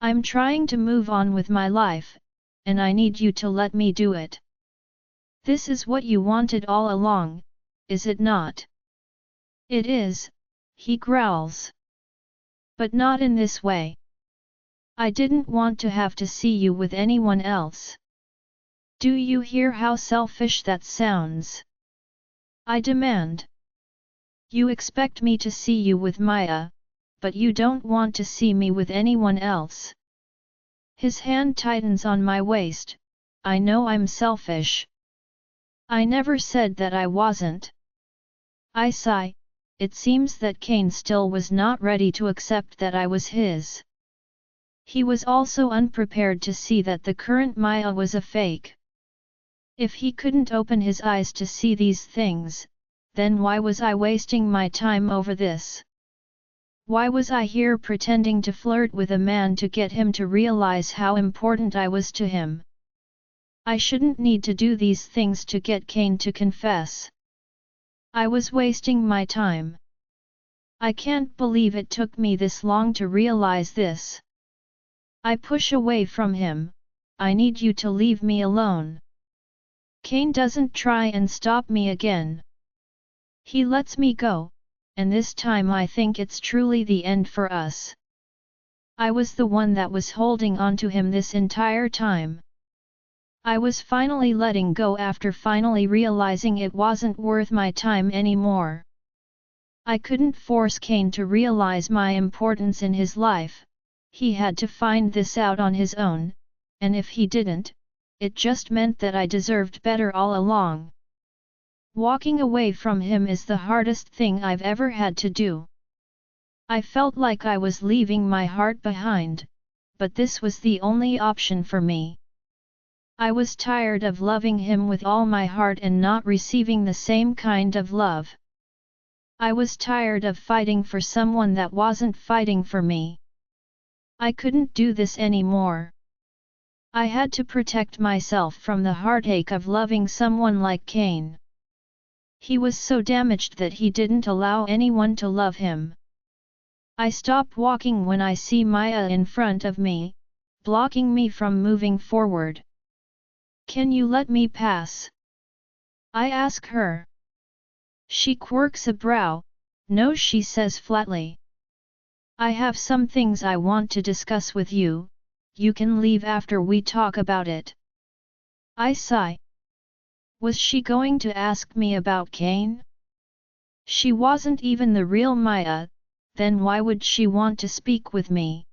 I'm trying to move on with my life, and I need you to let me do it. This is what you wanted all along, is it not? It is, he growls. But not in this way. I didn't want to have to see you with anyone else. Do you hear how selfish that sounds? I demand. You expect me to see you with Maya, but you don't want to see me with anyone else. His hand tightens on my waist. I know I'm selfish. I never said that I wasn't. I sigh. It seems that Kane still was not ready to accept that I was his. He was also unprepared to see that the current Maya was a fake. If he couldn't open his eyes to see these things, then why was I wasting my time over this? Why was I here pretending to flirt with a man to get him to realize how important I was to him? I shouldn't need to do these things to get Kane to confess. I was wasting my time. I can't believe it took me this long to realize this. I push away from him. I need you to leave me alone. Kane doesn't try and stop me again. He lets me go, and this time I think it's truly the end for us. I was the one that was holding on to him this entire time. I was finally letting go after finally realizing it wasn't worth my time anymore. I couldn't force Kane to realize my importance in his life. He had to find this out on his own, and if he didn't, it just meant that I deserved better all along. Walking away from him is the hardest thing I've ever had to do. I felt like I was leaving my heart behind, but this was the only option for me. I was tired of loving him with all my heart and not receiving the same kind of love. I was tired of fighting for someone that wasn't fighting for me. I couldn't do this anymore. I had to protect myself from the heartache of loving someone like Kane. He was so damaged that he didn't allow anyone to love him. I stop walking when I see Maya in front of me, blocking me from moving forward. Can you let me pass? I ask her. She quirks a brow. No, she says flatly. I have some things I want to discuss with you. You can leave after we talk about it. I sigh. Was she going to ask me about Kane? She wasn't even the real Maya, then why would she want to speak with me?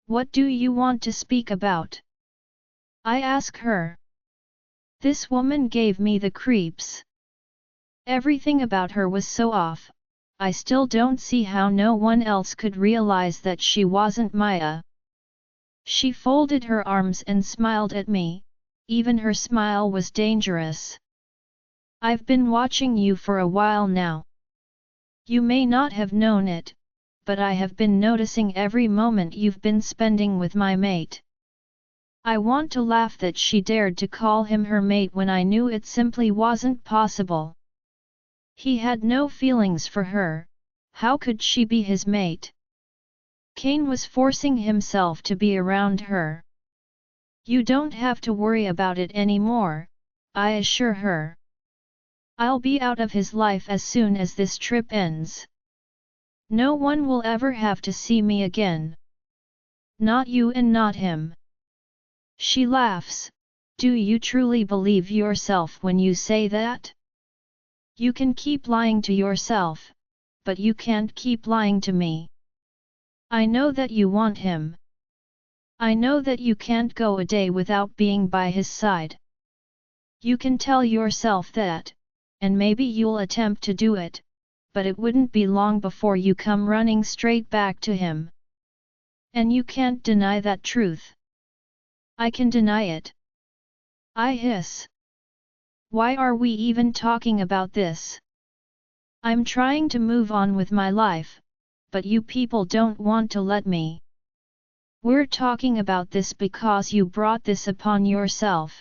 What do you want to speak about? I ask her. This woman gave me the creeps. Everything about her was so off. I still don't see how no one else could realize that she wasn't Maya. She folded her arms and smiled at me. Even her smile was dangerous. I've been watching you for a while now. You may not have known it, but I have been noticing every moment you've been spending with my mate. I want to laugh that she dared to call him her mate when I knew it simply wasn't possible. He had no feelings for her. How could she be his mate? Kane was forcing himself to be around her. You don't have to worry about it anymore, I assure her. I'll be out of his life as soon as this trip ends. No one will ever have to see me again. Not you and not him. She laughs. Do you truly believe yourself when you say that? You can keep lying to yourself, but you can't keep lying to me. I know that you want him. I know that you can't go a day without being by his side. You can tell yourself that, and maybe you'll attempt to do it, but it wouldn't be long before you come running straight back to him. And you can't deny that truth. I can deny it. I hiss. Why are we even talking about this? I'm trying to move on with my life, but you people don't want to let me. We're talking about this because you brought this upon yourself.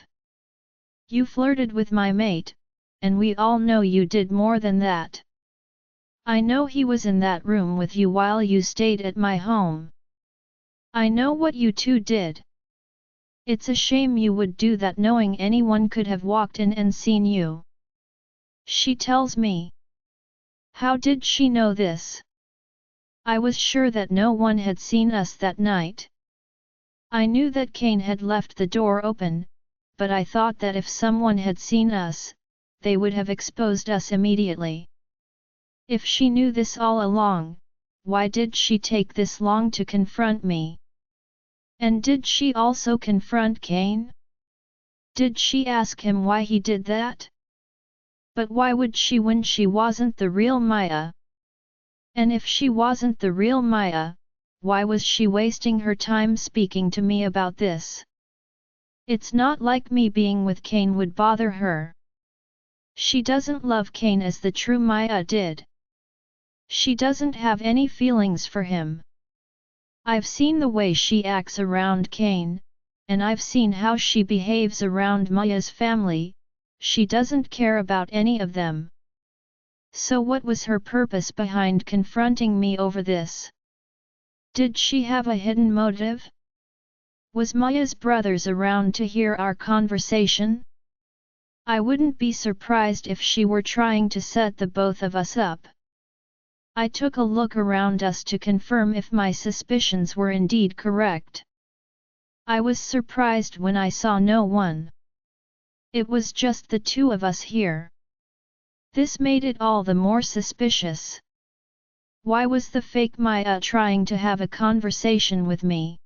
You flirted with my mate, and we all know you did more than that. I know he was in that room with you while you stayed at my home. I know what you two did. It's a shame you would do that knowing anyone could have walked in and seen you. She tells me. How did she know this? I was sure that no one had seen us that night. I knew that Kane had left the door open, but I thought that if someone had seen us, they would have exposed us immediately. If she knew this all along, why did she take this long to confront me? And did she also confront Kane? Did she ask him why he did that? But why would she when she wasn't the real Maya? And if she wasn't the real Maya, why was she wasting her time speaking to me about this? It's not like me being with Kane would bother her. She doesn't love Kane as the true Maya did. She doesn't have any feelings for him. I've seen the way she acts around Kane, and I've seen how she behaves around Maya's family. She doesn't care about any of them. So what was her purpose behind confronting me over this? Did she have a hidden motive? Was Maya's brothers around to hear our conversation? I wouldn't be surprised if she were trying to set the both of us up. I took a look around us to confirm if my suspicions were indeed correct. I was surprised when I saw no one. It was just the two of us here. This made it all the more suspicious. Why was the fake Maya trying to have a conversation with me?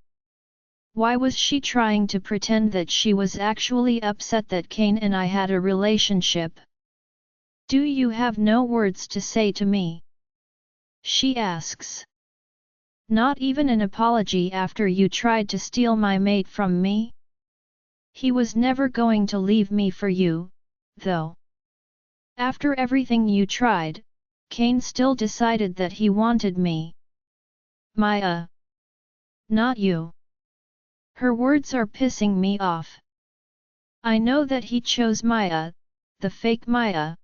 Why was she trying to pretend that she was actually upset that Kane and I had a relationship? Do you have no words to say to me? She asks. Not even an apology after you tried to steal my mate from me? He was never going to leave me for you, though. After everything you tried, Kane still decided that he wanted me. Maya. Not you. Her words are pissing me off. I know that he chose Maya, the fake Maya.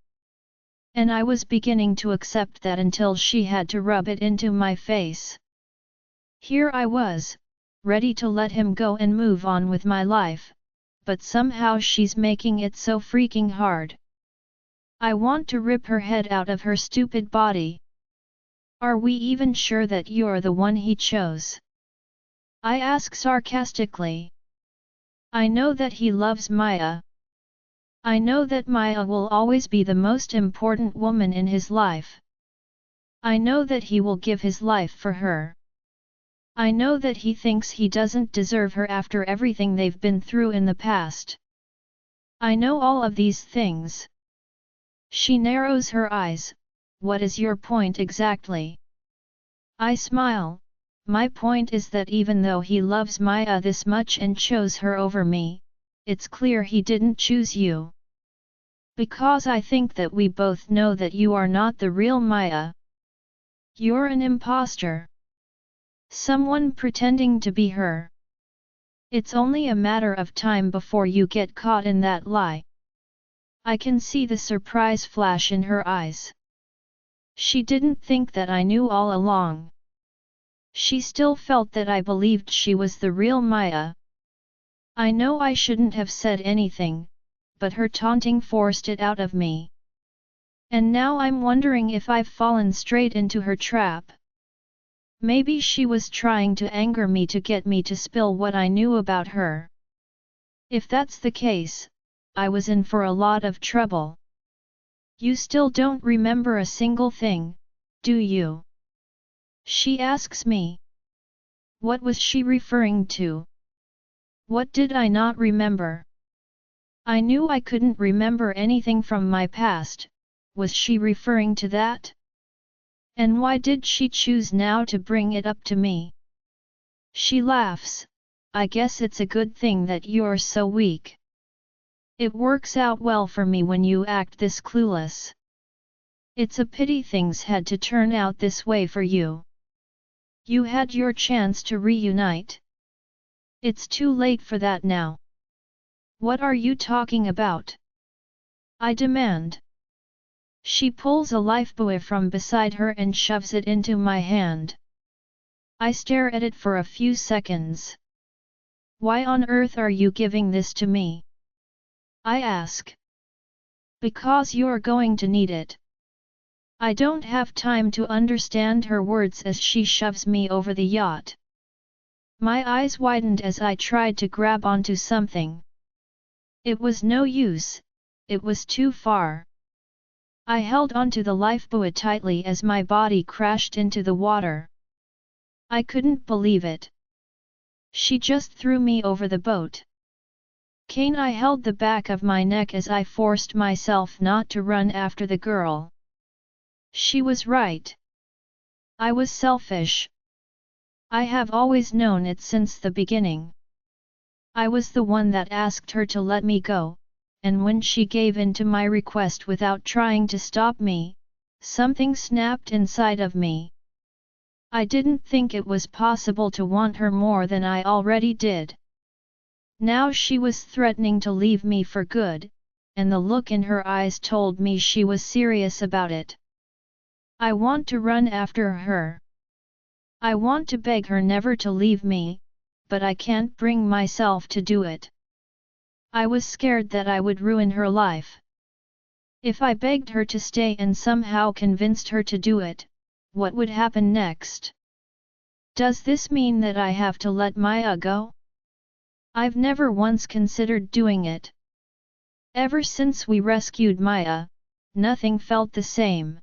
And I was beginning to accept that until she had to rub it into my face. Here I was, ready to let him go and move on with my life, but somehow she's making it so freaking hard. I want to rip her head out of her stupid body. Are we even sure that you're the one he chose? I ask sarcastically. I know that he loves Maya. I know that Maya will always be the most important woman in his life. I know that he will give his life for her. I know that he thinks he doesn't deserve her after everything they've been through in the past. I know all of these things. She narrows her eyes. What is your point exactly? I smile. My point is that even though he loves Maya this much and chose her over me, it's clear he didn't choose you. Because I think that we both know that you are not the real Maya. You're an imposter. Someone pretending to be her. It's only a matter of time before you get caught in that lie. I can see the surprise flash in her eyes. She didn't think that I knew all along. She still felt that I believed she was the real Maya. I know I shouldn't have said anything, but her taunting forced it out of me. And now I'm wondering if I've fallen straight into her trap. Maybe she was trying to anger me to get me to spill what I knew about her. If that's the case, I was in for a lot of trouble. You still don't remember a single thing, Do you? She asks me. What was she referring to? What did I not remember? I knew I couldn't remember anything from my past. Was she referring to that? And why did she choose now to bring it up to me? She laughs. I guess it's a good thing that you're so weak. It works out well for me when you act this clueless. It's a pity things had to turn out this way for you. You had your chance to reunite. It's too late for that now. What are you talking about? I demand. She pulls a lifebuoy from beside her and shoves it into my hand. I stare at it for a few seconds. Why on earth are you giving this to me? I ask. Because you're going to need it. I don't have time to understand her words as she shoves me over the yacht. My eyes widened as I tried to grab onto something. It was no use, it was too far. I held onto the lifebuoy tightly as my body crashed into the water. I couldn't believe it. She just threw me over the boat. I held the back of my neck as I forced myself not to run after the girl. She was right. I was selfish. I have always known it since the beginning. I was the one that asked her to let me go, and when she gave in to my request without trying to stop me, something snapped inside of me. I didn't think it was possible to want her more than I already did. Now she was threatening to leave me for good, and the look in her eyes told me she was serious about it. I want to run after her. I want to beg her never to leave me, but I can't bring myself to do it. I was scared that I would ruin her life. If I begged her to stay and somehow convinced her to do it, what would happen next? Does this mean that I have to let Maya go? I've never once considered doing it. Ever since we rescued Maya, nothing felt the same.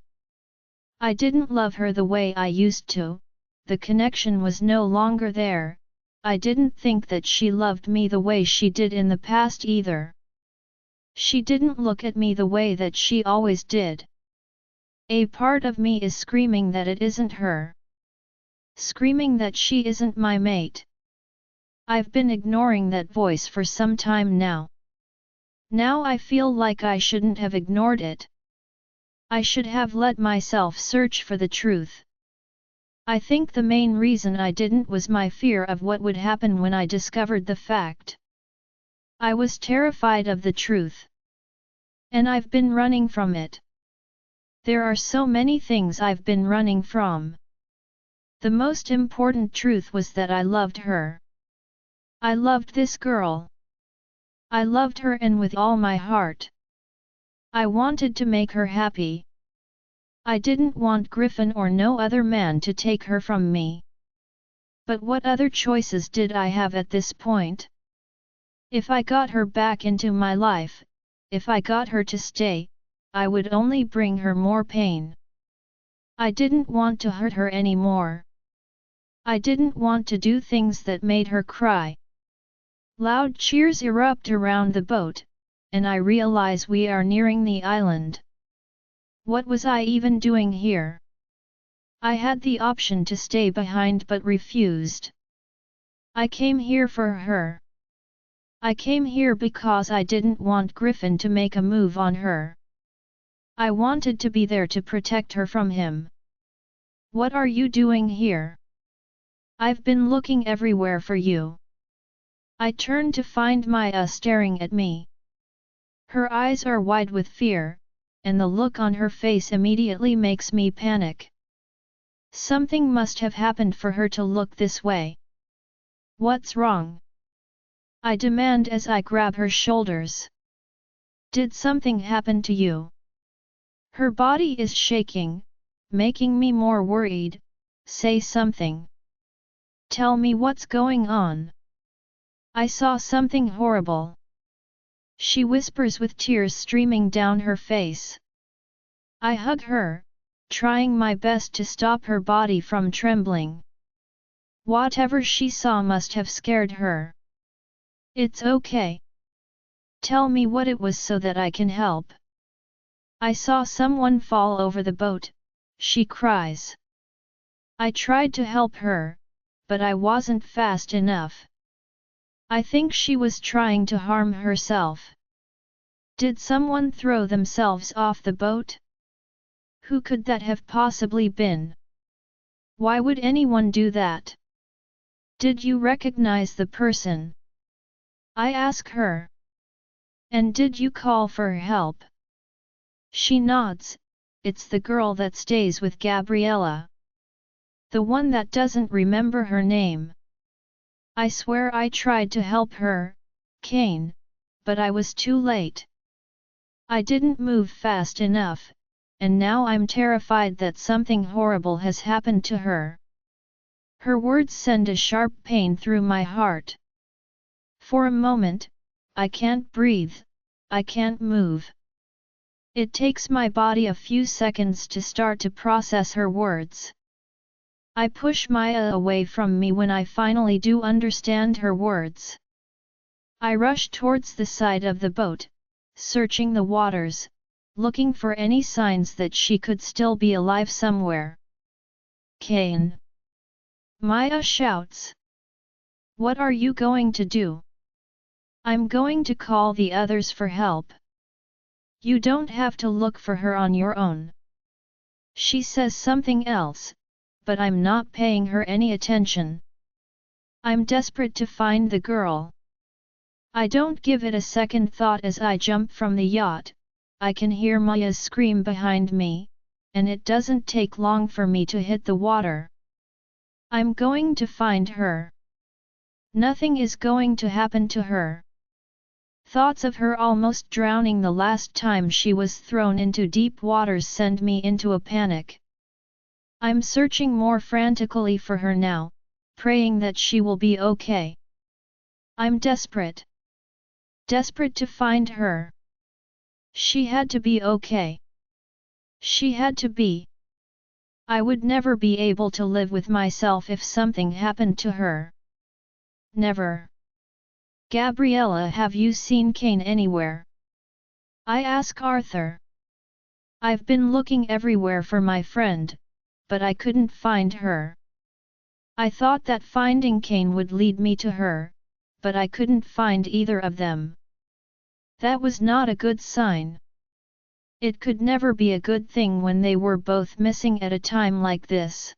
I didn't love her the way I used to, the connection was no longer there. I didn't think that she loved me the way she did in the past either. She didn't look at me the way that she always did. A part of me is screaming that it isn't her. Screaming that she isn't my mate. I've been ignoring that voice for some time now. Now I feel like I shouldn't have ignored it. I should have let myself search for the truth. I think the main reason I didn't was my fear of what would happen when I discovered the fact. I was terrified of the truth. And I've been running from it. There are so many things I've been running from. The most important truth was that I loved her. I loved this girl. I loved her and with all my heart. I wanted to make her happy. I didn't want Griffin or no other man to take her from me. But what other choices did I have at this point? If I got her back into my life, if I got her to stay, I would only bring her more pain. I didn't want to hurt her anymore. I didn't want to do things that made her cry. Loud cheers erupt around the boat, and I realize we are nearing the island. What was I even doing here? I had the option to stay behind but refused. I came here for her. I came here because I didn't want Griffin to make a move on her. I wanted to be there to protect her from him. What are you doing here? I've been looking everywhere for you. I turned to find Maya staring at me. Her eyes are wide with fear, and the look on her face immediately makes me panic. Something must have happened for her to look this way. What's wrong? I demand as I grab her shoulders. Did something happen to you? Her body is shaking, making me more worried. Say something. Tell me what's going on. I saw something horrible. She whispers with tears streaming down her face. I hug her, trying my best to stop her body from trembling. Whatever she saw must have scared her. It's okay. Tell me what it was so that I can help. I saw someone fall over the boat, she cries. I tried to help her, but I wasn't fast enough. I think she was trying to harm herself. Did someone throw themselves off the boat? Who could that have possibly been? Why would anyone do that? Did you recognize the person? I ask her. And did you call for help? She nods. It's the girl that stays with Gabriella. The one that doesn't remember her name. I swear I tried to help her, Kane, but I was too late. I didn't move fast enough, and now I'm terrified that something horrible has happened to her. Her words send a sharp pain through my heart. For a moment, I can't breathe, I can't move. It takes my body a few seconds to start to process her words. I push Maya away from me when I finally do understand her words. I rush towards the side of the boat, searching the waters, looking for any signs that she could still be alive somewhere. Kane! Maya shouts. What are you going to do? I'm going to call the others for help. You don't have to look for her on your own. She says something else, but I'm not paying her any attention. I'm desperate to find the girl. I don't give it a second thought as I jump from the yacht. I can hear Maya's scream behind me, and it doesn't take long for me to hit the water. I'm going to find her. Nothing is going to happen to her. Thoughts of her almost drowning the last time she was thrown into deep waters send me into a panic. I'm searching more frantically for her now, praying that she will be okay. I'm desperate. Desperate to find her. She had to be okay. She had to be. I would never be able to live with myself if something happened to her. Never. Gabriella, have you seen Kane anywhere? I ask Arthur. I've been looking everywhere for my friend, but I couldn't find her. I thought that finding Kane would lead me to her, but I couldn't find either of them. That was not a good sign. It could never be a good thing when they were both missing at a time like this.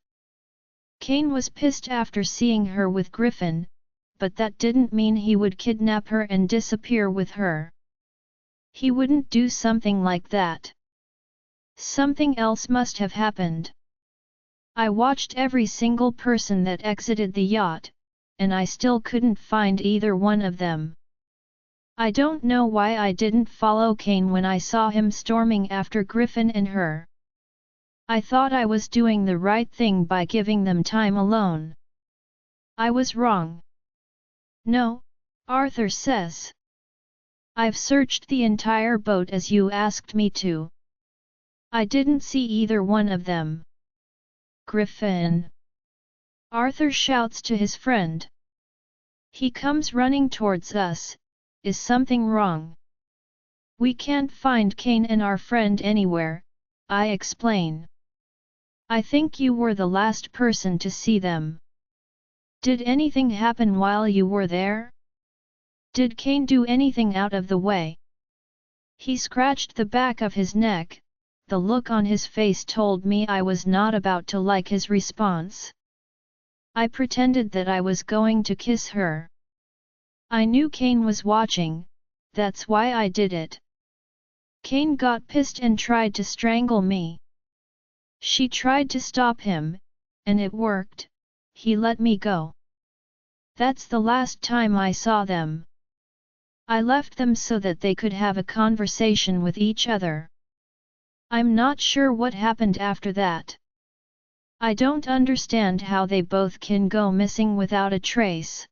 Kane was pissed after seeing her with Griffin, but that didn't mean he would kidnap her and disappear with her. He wouldn't do something like that. Something else must have happened. I watched every single person that exited the yacht, and I still couldn't find either one of them. I don't know why I didn't follow Kane when I saw him storming after Griffin and her. I thought I was doing the right thing by giving them time alone. I was wrong. No, Arthur says. I've searched the entire boat as you asked me to. I didn't see either one of them. Griffin! Arthur shouts to his friend. He comes running towards us. Is something wrong? We can't find Kane and our friend anywhere, I explain. I think you were the last person to see them. Did anything happen while you were there? Did Kane do anything out of the way? He scratched the back of his neck. The look on his face told me I was not about to like his response. I pretended that I was going to kiss her. I knew Kane was watching, that's why I did it. Kane got pissed and tried to strangle me. She tried to stop him, and it worked. He let me go. That's the last time I saw them. I left them so that they could have a conversation with each other. I'm not sure what happened after that. I don't understand how they both can go missing without a trace.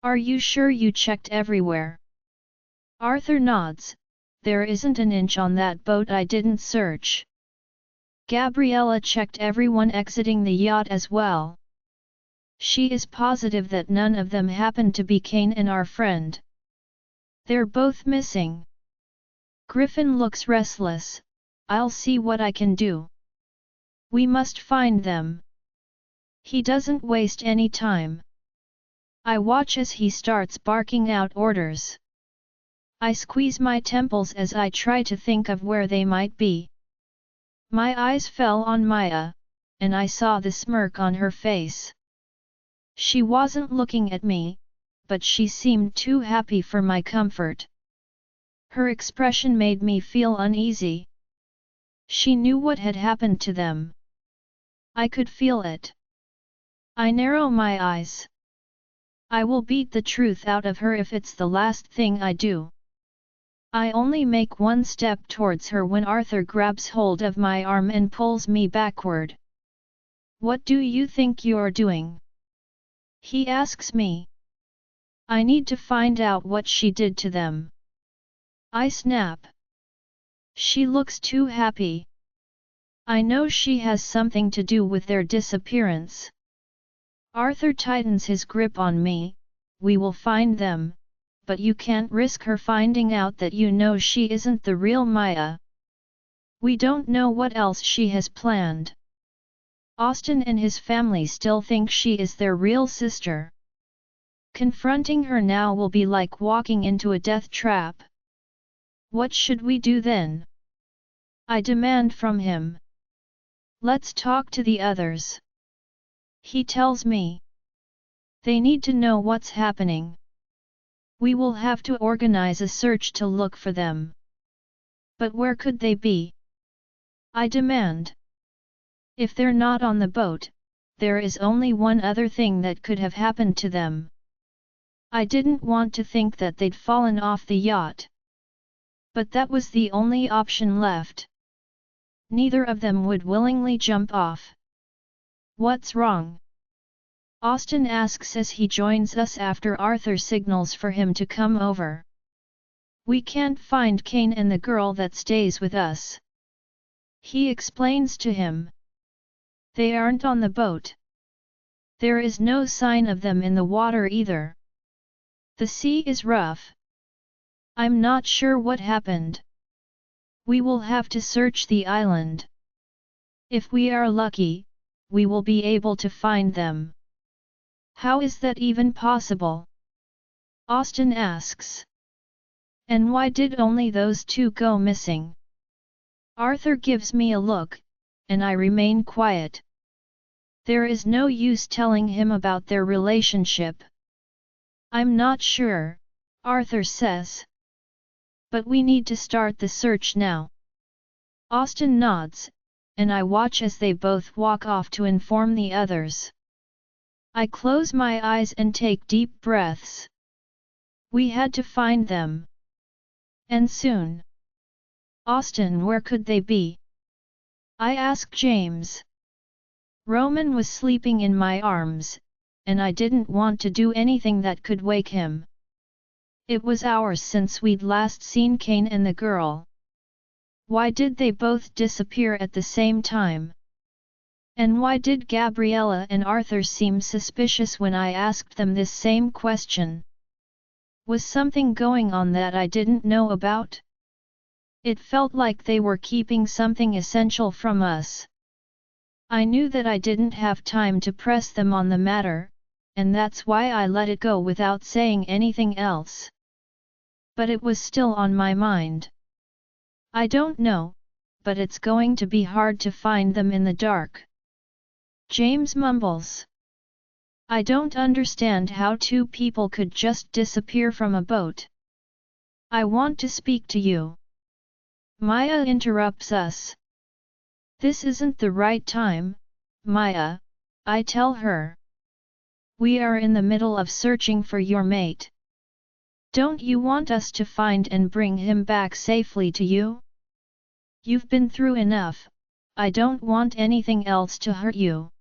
Are you sure you checked everywhere? Arthur nods. There isn't an inch on that boat I didn't search. Gabriella checked everyone exiting the yacht as well. She is positive that none of them happened to be Kane and our friend. They're both missing. Griffin looks restless. I'll see what I can do. We must find them. He doesn't waste any time. I watch as he starts barking out orders. I squeeze my temples as I try to think of where they might be. My eyes fell on Maya, and I saw the smirk on her face. She wasn't looking at me, but she seemed too happy for my comfort. Her expression made me feel uneasy. She knew what had happened to them. I could feel it. I narrow my eyes. I will beat the truth out of her if it's the last thing I do. I only make one step towards her when Arthur grabs hold of my arm and pulls me backward. What do you think you're doing? He asks me. I need to find out what she did to them. I snap. She looks too happy. I know she has something to do with their disappearance. Arthur tightens his grip on me. We will find them, but you can't risk her finding out that you know she isn't the real Maya. We don't know what else she has planned. Austin and his family still think she is their real sister. Confronting her now will be like walking into a death trap. What should we do then? I demand from him. Let's talk to the others. He tells me. They need to know what's happening. We will have to organize a search to look for them. But where could they be? I demand. If they're not on the boat, there is only one other thing that could have happened to them. I didn't want to think that they'd fallen off the yacht. But that was the only option left. Neither of them would willingly jump off. What's wrong? Austin asks as he joins us after Arthur signals for him to come over. We can't find Kane and the girl that stays with us. He explains to him. They aren't on the boat. There is no sign of them in the water either. The sea is rough. I'm not sure what happened. We will have to search the island. If we are lucky, we will be able to find them. How is that even possible? Austin asks. And why did only those two go missing? Arthur gives me a look, and I remain quiet. There is no use telling him about their relationship. I'm not sure, Arthur says. But we need to start the search now. Austin nods, and I watch as they both walk off to inform the others. I close my eyes and take deep breaths. We had to find them. And soon. Austin, where could they be? I ask James. Roman was sleeping in my arms, and I didn't want to do anything that could wake him. It was hours since we'd last seen Kane and the girl. Why did they both disappear at the same time? And why did Gabriella and Arthur seem suspicious when I asked them this same question? Was something going on that I didn't know about? It felt like they were keeping something essential from us. I knew that I didn't have time to press them on the matter, and that's why I let it go without saying anything else. But it was still on my mind. I don't know, but it's going to be hard to find them in the dark. James mumbles. I don't understand how two people could just disappear from a boat. I want to speak to you. Maya interrupts us. This isn't the right time, Maya, I tell her. We are in the middle of searching for your mate. Don't you want us to find and bring him back safely to you? You've been through enough, I don't want anything else to hurt you.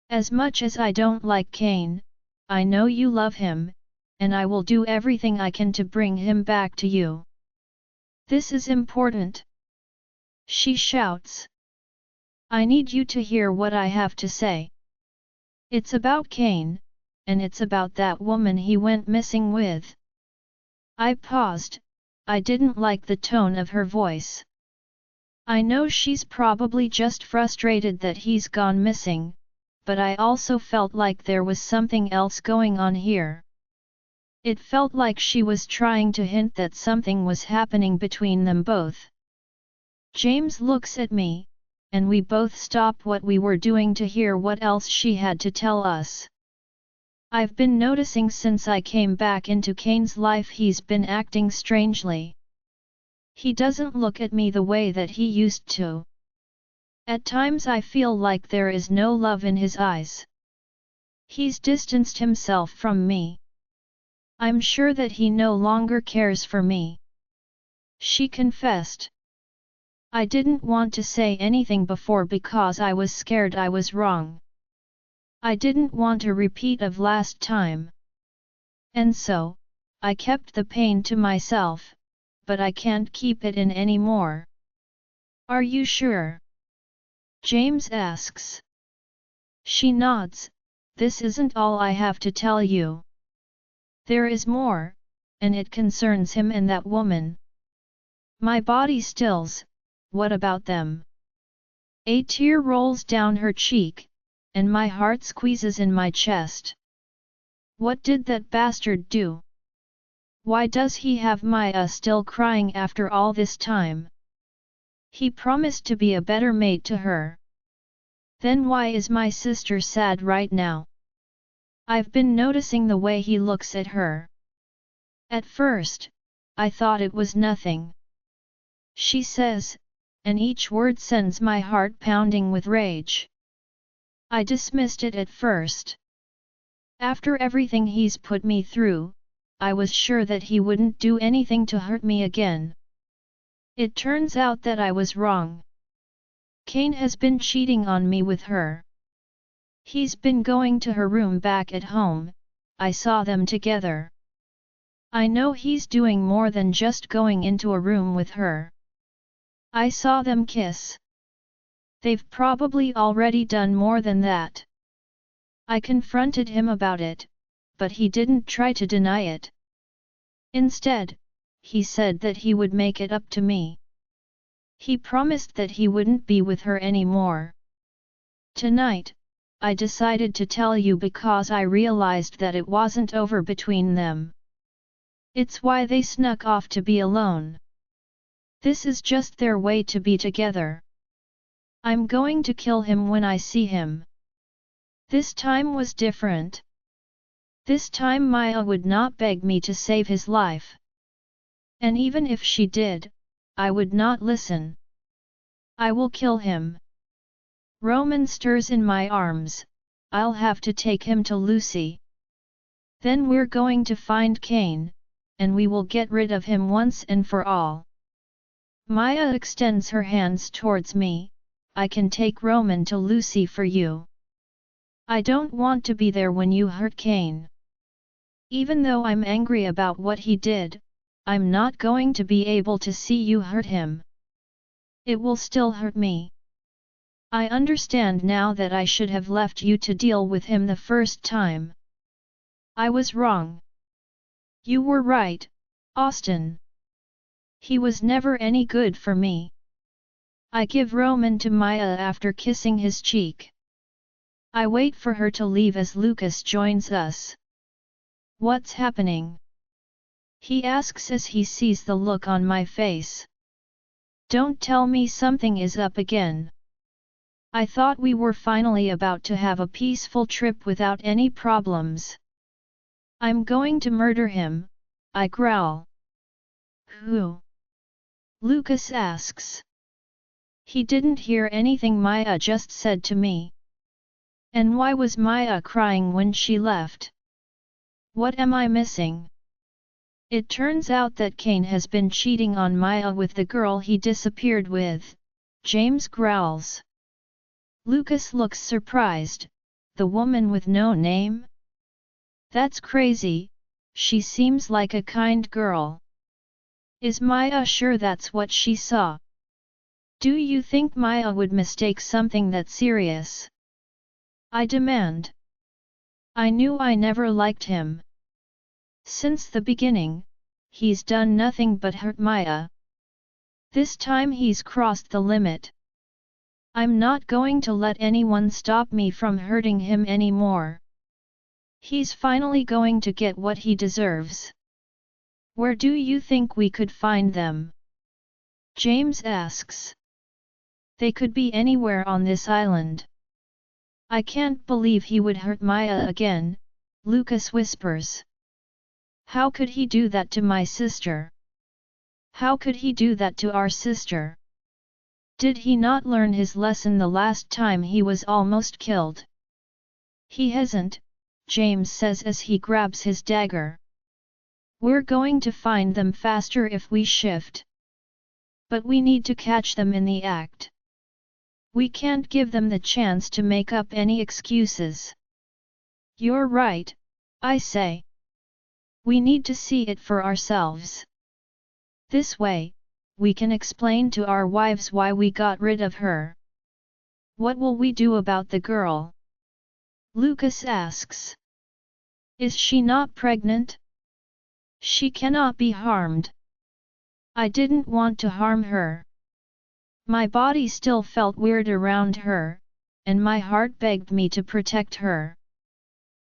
As much as I don't like Kane, I know you love him, and I will do everything I can to bring him back to you. This is important. She shouts. I need you to hear what I have to say. It's about Kane, and it's about that woman he went missing with. I paused. I didn't like the tone of her voice. I know she's probably just frustrated that he's gone missing, but I also felt like there was something else going on here. It felt like she was trying to hint that something was happening between them both. James looks at me, and we both stop what we were doing to hear what else she had to tell us. I've been noticing since I came back into Kane's life he's been acting strangely. He doesn't look at me the way that he used to. At times I feel like there is no love in his eyes. He's distanced himself from me. I'm sure that he no longer cares for me. She confessed. I didn't want to say anything before because I was scared I was wrong. I didn't want a repeat of last time. And so, I kept the pain to myself, but I can't keep it in anymore. Are you sure? James asks. She nods. This isn't all I have to tell you. There is more, and it concerns him and that woman. My body stills. What about them? A tear rolls down her cheek, and my heart squeezes in my chest. What did that bastard do? Why does he have Maya still crying after all this time? He promised to be a better mate to her. Then why is my sister sad right now? I've been noticing the way he looks at her. At first, I thought it was nothing. She says, and each word sends my heart pounding with rage. I dismissed it at first. After everything he's put me through, I was sure that he wouldn't do anything to hurt me again. It turns out that I was wrong. Kane has been cheating on me with her. He's been going to her room back at home. I saw them together. I know he's doing more than just going into a room with her. I saw them kiss. They've probably already done more than that. I confronted him about it, but he didn't try to deny it. Instead, he said that he would make it up to me. He promised that he wouldn't be with her anymore. Tonight, I decided to tell you because I realized that it wasn't over between them. It's why they snuck off to be alone. This is just their way to be together. I'm going to kill him when I see him. This time was different. This time Maya would not beg me to save his life. And even if she did, I would not listen. I will kill him. Roman stirs in my arms. I'll have to take him to Lucy. Then we're going to find Kane, and we will get rid of him once and for all. Maya extends her hands towards me. I can take Roman to Lucy for you. I don't want to be there when you hurt Kane. Even though I'm angry about what he did, I'm not going to be able to see you hurt him. It will still hurt me. I understand now that I should have left you to deal with him the first time. I was wrong. You were right, Austin. He was never any good for me. I give Roman to Maya after kissing his cheek. I wait for her to leave as Lucas joins us. What's happening? He asks as he sees the look on my face. Don't tell me something is up again. I thought we were finally about to have a peaceful trip without any problems. I'm going to murder him, I growl. Who? Lucas asks. He didn't hear anything Maya just said to me. And why was Maya crying when she left? What am I missing? It turns out that Kane has been cheating on Maya with the girl he disappeared with, James growls. Lucas looks surprised. The woman with no name? That's crazy, she seems like a kind girl. Is Maya sure that's what she saw? Do you think Maya would mistake something that serious? I demand. I knew I never liked him. Since the beginning, he's done nothing but hurt Maya. This time he's crossed the limit. I'm not going to let anyone stop me from hurting him anymore. He's finally going to get what he deserves. Where do you think we could find them? James asks. They could be anywhere on this island. I can't believe he would hurt Maya again, Lucas whispers. How could he do that to my sister? How could he do that to our sister? Did he not learn his lesson the last time he was almost killed? He hasn't, James says as he grabs his dagger. We're going to find them faster if we shift. But we need to catch them in the act. We can't give them the chance to make up any excuses. You're right, I say. We need to see it for ourselves. This way, we can explain to our wives why we got rid of her. What will we do about the girl? Lucas asks. Is she not pregnant? She cannot be harmed. I didn't want to harm her. My body still felt weird around her, and my heart begged me to protect her.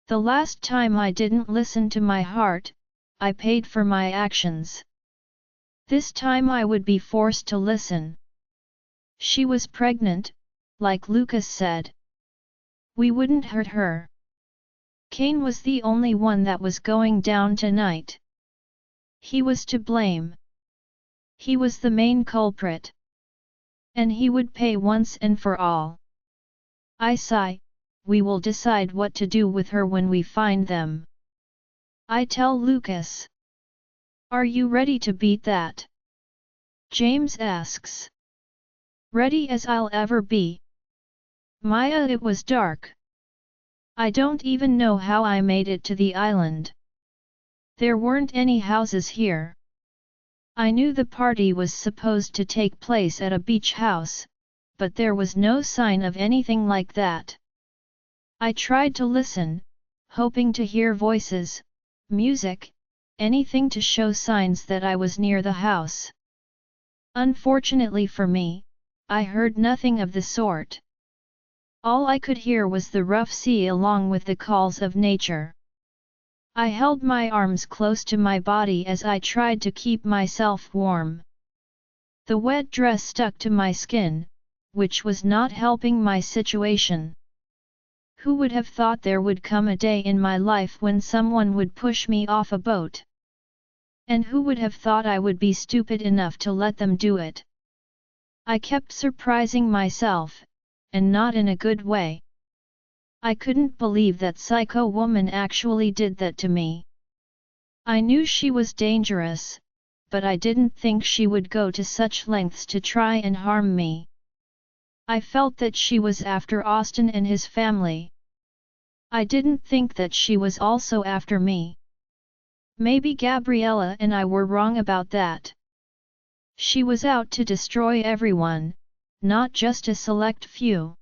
The last time I didn't listen to my heart, I paid for my actions. This time I would be forced to listen. She was pregnant, like Lucas said. We wouldn't hurt her. Cain was the only one that was going down tonight. He was to blame. He was the main culprit. And he would pay once and for all. I sigh, we will decide what to do with her when we find them. I tell Lucas. Are you ready to beat that? James asks. Ready as I'll ever be. Maya, it was dark. I don't even know how I made it to the island. There weren't any houses here. I knew the party was supposed to take place at a beach house, but there was no sign of anything like that. I tried to listen, hoping to hear voices, music, anything to show signs that I was near the house. Unfortunately for me, I heard nothing of the sort. All I could hear was the rough sea along with the calls of nature. I held my arms close to my body as I tried to keep myself warm. The wet dress stuck to my skin, which was not helping my situation. Who would have thought there would come a day in my life when someone would push me off a boat? And who would have thought I would be stupid enough to let them do it? I kept surprising myself, and not in a good way. I couldn't believe that psycho woman actually did that to me. I knew she was dangerous, but I didn't think she would go to such lengths to try and harm me. I felt that she was after Austin and his family. I didn't think that she was also after me. Maybe Gabriella and I were wrong about that. She was out to destroy everyone, not just a select few.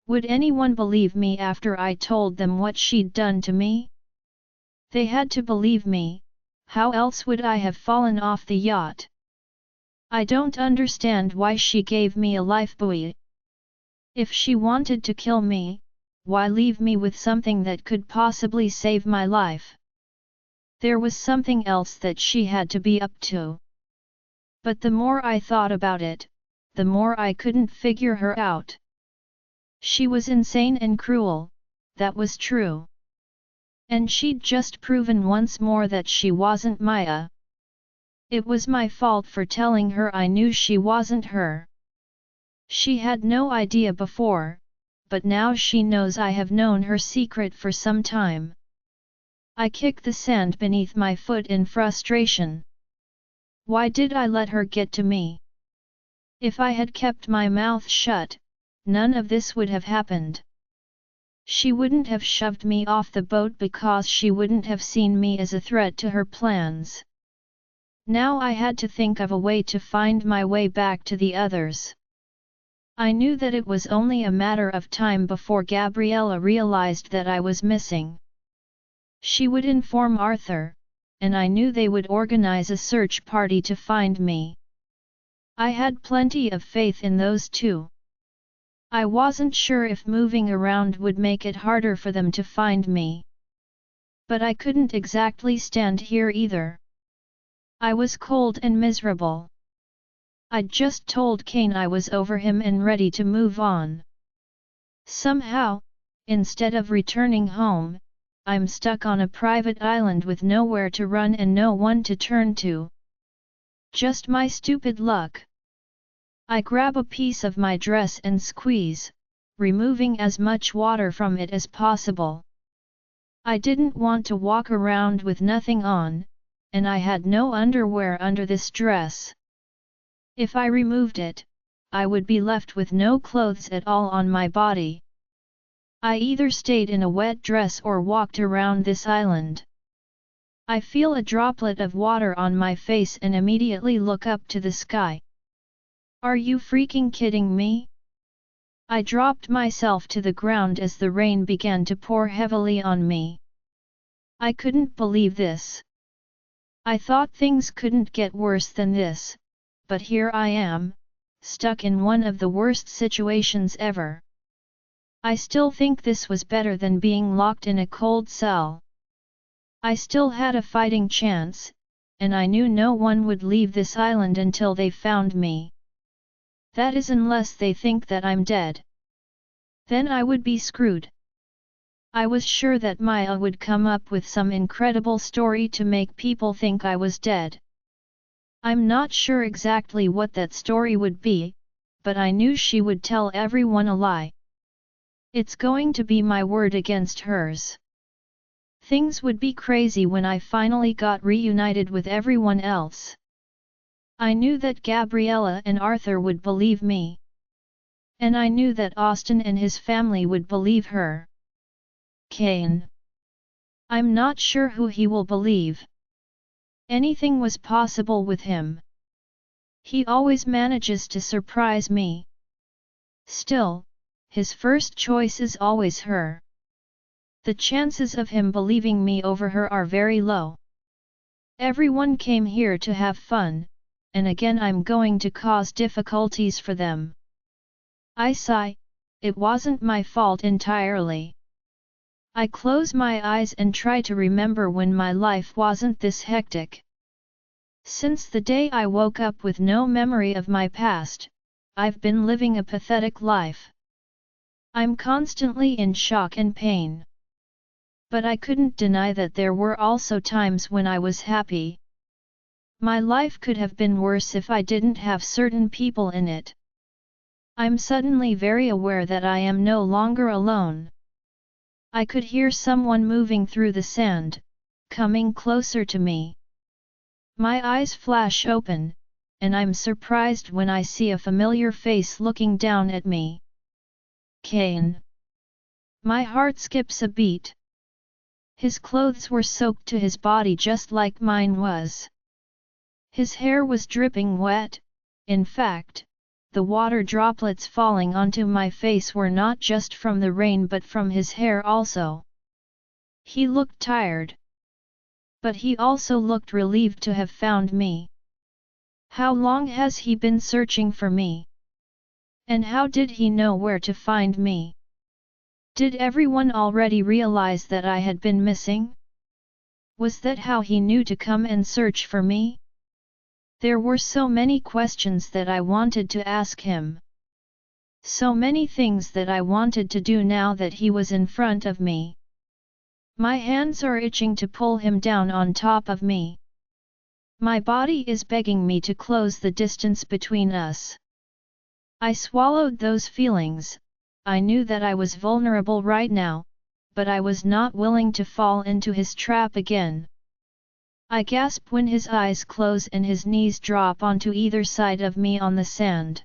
Would anyone believe me after I told them what she'd done to me? They had to believe me, how else would I have fallen off the yacht? I don't understand why she gave me a lifebuoy. If she wanted to kill me, why leave me with something that could possibly save my life? There was something else that she had to be up to. But the more I thought about it, the more I couldn't figure her out. She was insane and cruel, that was true. And she'd just proven once more that she wasn't Maya. It was my fault for telling her I knew she wasn't her. She had no idea before, but now she knows I have known her secret for some time. I kick the sand beneath my foot in frustration. Why did I let her get to me? If I had kept my mouth shut, none of this would have happened. She wouldn't have shoved me off the boat because she wouldn't have seen me as a threat to her plans. Now I had to think of a way to find my way back to the others. I knew that it was only a matter of time before Gabriella realized that I was missing. She would inform Arthur, and I knew they would organize a search party to find me. I had plenty of faith in those two. I wasn't sure if moving around would make it harder for them to find me. But I couldn't exactly stand here either. I was cold and miserable. I'd just told Kane I was over him and ready to move on. Somehow, instead of returning home, I'm stuck on a private island with nowhere to run and no one to turn to. Just my stupid luck. I grab a piece of my dress and squeeze, removing as much water from it as possible. I didn't want to walk around with nothing on, and I had no underwear under this dress. If I removed it, I would be left with no clothes at all on my body. I either stayed in a wet dress or walked around this island. I feel a droplet of water on my face and immediately look up to the sky. Are you freaking kidding me? I dropped myself to the ground as the rain began to pour heavily on me. I couldn't believe this. I thought things couldn't get worse than this, but here I am, stuck in one of the worst situations ever. I still think this was better than being locked in a cold cell. I still had a fighting chance, and I knew no one would leave this island until they found me. That is, unless they think that I'm dead. Then I would be screwed. I was sure that Maya would come up with some incredible story to make people think I was dead. I'm not sure exactly what that story would be, but I knew she would tell everyone a lie. It's going to be my word against hers. Things would be crazy when I finally got reunited with everyone else. I knew that Gabriella and Arthur would believe me. And I knew that Austin and his family would believe her. Kane. I'm not sure who he will believe. Anything was possible with him. He always manages to surprise me. Still, his first choice is always her. The chances of him believing me over her are very low. Everyone came here to have fun, and again I'm going to cause difficulties for them. I sigh, it wasn't my fault entirely. I close my eyes and try to remember when my life wasn't this hectic. Since the day I woke up with no memory of my past, I've been living a pathetic life. I'm constantly in shock and pain. But I couldn't deny that there were also times when I was happy. My life could have been worse if I didn't have certain people in it. I'm suddenly very aware that I am no longer alone. I could hear someone moving through the sand, coming closer to me. My eyes flash open, and I'm surprised when I see a familiar face looking down at me. Kane. My heart skips a beat. His clothes were soaked to his body just like mine was. His hair was dripping wet. In fact, the water droplets falling onto my face were not just from the rain but from his hair also. He looked tired. But he also looked relieved to have found me. How long has he been searching for me? And how did he know where to find me? Did everyone already realize that I had been missing? Was that how he knew to come and search for me? There were so many questions that I wanted to ask him. So many things that I wanted to do now that he was in front of me. My hands are itching to pull him down on top of me. My body is begging me to close the distance between us. I swallowed those feelings. I knew that I was vulnerable right now, but I was not willing to fall into his trap again. I gasp when his eyes close and his knees drop onto either side of me on the sand.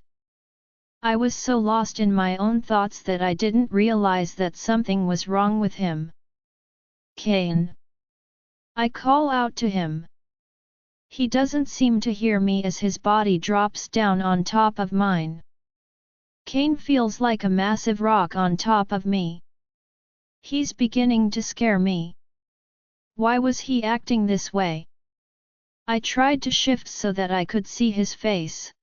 I was so lost in my own thoughts that I didn't realize that something was wrong with him. Kane. I call out to him. He doesn't seem to hear me as his body drops down on top of mine. Kane feels like a massive rock on top of me. He's beginning to scare me. Why was he acting this way? I tried to shift so that I could see his face.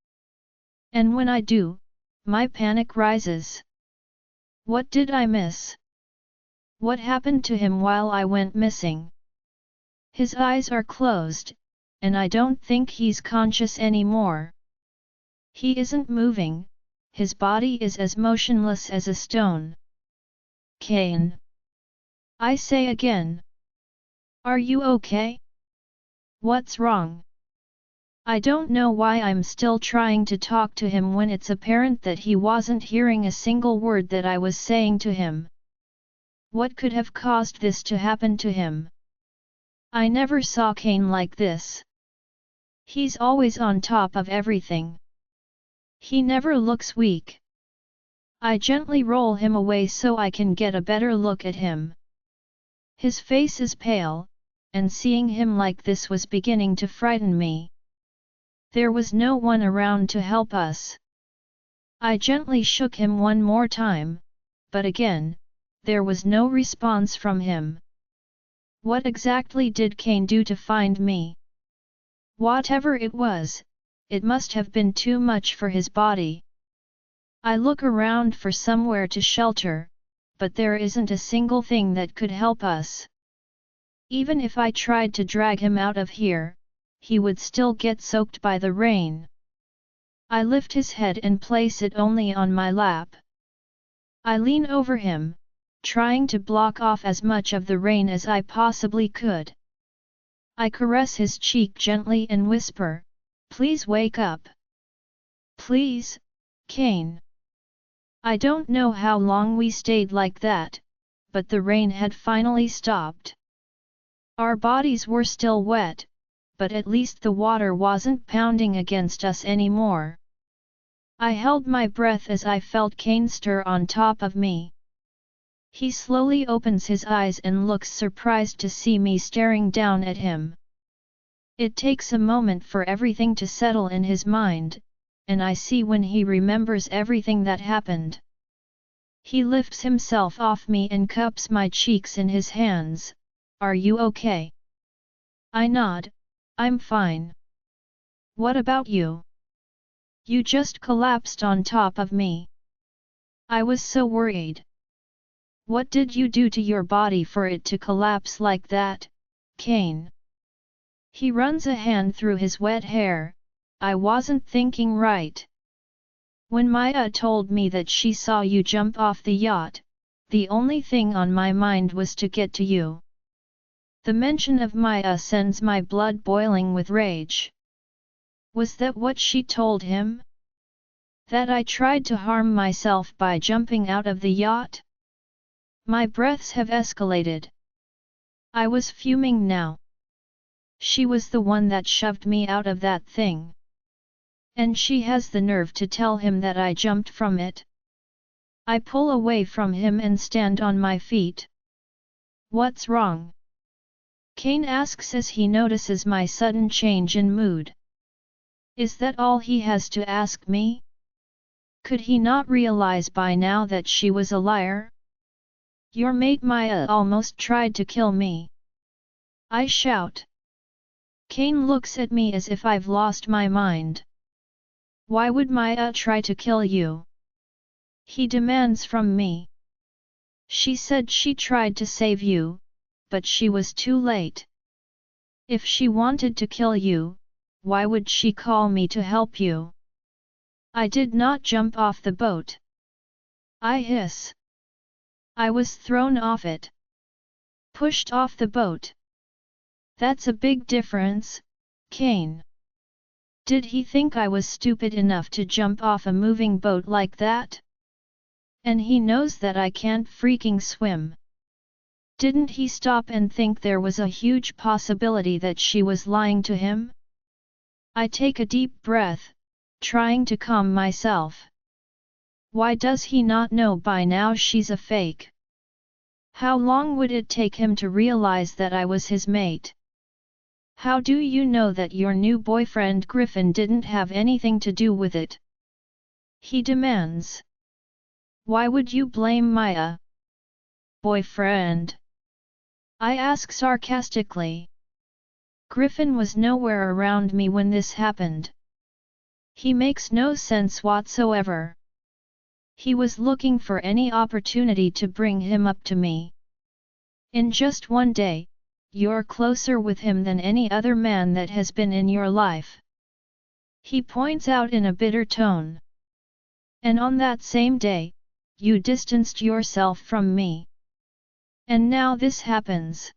And when I do, my panic rises. What did I miss? What happened to him while I went missing? His eyes are closed, and I don't think he's conscious anymore. He isn't moving, his body is as motionless as a stone. Kane. I say again. Are you okay? What's wrong? I don't know why I'm still trying to talk to him when it's apparent that he wasn't hearing a single word that I was saying to him. What could have caused this to happen to him? I never saw Kane like this. He's always on top of everything. He never looks weak. I gently roll him away so I can get a better look at him. His face is pale, and seeing him like this was beginning to frighten me. There was no one around to help us. I gently shook him one more time, but again, there was no response from him. What exactly did Kane do to find me? Whatever it was, it must have been too much for his body. I look around for somewhere to shelter, but there isn't a single thing that could help us. Even if I tried to drag him out of here, he would still get soaked by the rain. I lift his head and place it only on my lap. I lean over him, trying to block off as much of the rain as I possibly could. I caress his cheek gently and whisper, "Please wake up. Please, Kane." I don't know how long we stayed like that, but the rain had finally stopped. Our bodies were still wet, but at least the water wasn't pounding against us anymore. I held my breath as I felt Kane stir on top of me. He slowly opens his eyes and looks surprised to see me staring down at him. It takes a moment for everything to settle in his mind, and I see when he remembers everything that happened. He lifts himself off me and cups my cheeks in his hands. "Are you okay?" I nod, "I'm fine. What about you? You just collapsed on top of me. I was so worried. What did you do to your body for it to collapse like that, Kane?" He runs a hand through his wet hair. "I wasn't thinking right. When Maya told me that she saw you jump off the yacht, the only thing on my mind was to get to you." The mention of Maya sends my blood boiling with rage. Was that what she told him? That I tried to harm myself by jumping out of the yacht? My breaths have escalated. I was fuming now. She was the one that shoved me out of that thing. And she has the nerve to tell him that I jumped from it. I pull away from him and stand on my feet. "What's wrong?" Kane asks as he notices my sudden change in mood. Is that all he has to ask me? Could he not realize by now that she was a liar? "Your mate Maya almost tried to kill me," I shout. Kane looks at me as if I've lost my mind. "Why would Maya try to kill you?" he demands from me. "She said she tried to save you, but she was too late. If she wanted to kill you, why would she call me to help you?" "I did not jump off the boat," I hiss. "I was thrown off it. Pushed off the boat. That's a big difference, Kane. Did he think I was stupid enough to jump off a moving boat like that? And he knows that I can't freaking swim. Didn't he stop and think there was a huge possibility that she was lying to him?" I take a deep breath, trying to calm myself. Why does he not know by now she's a fake? How long would it take him to realize that I was his mate? How do you know that your new boyfriend Griffin didn't have anything to do with it? He demands. Why would you blame Maya? Boyfriend? I ask sarcastically. Griffin was nowhere around me when this happened. He makes no sense whatsoever. He was looking for any opportunity to bring him up to me. In just one day, you're closer with him than any other man that has been in your life. He points out in a bitter tone. And on that same day, you distanced yourself from me. And now this happens.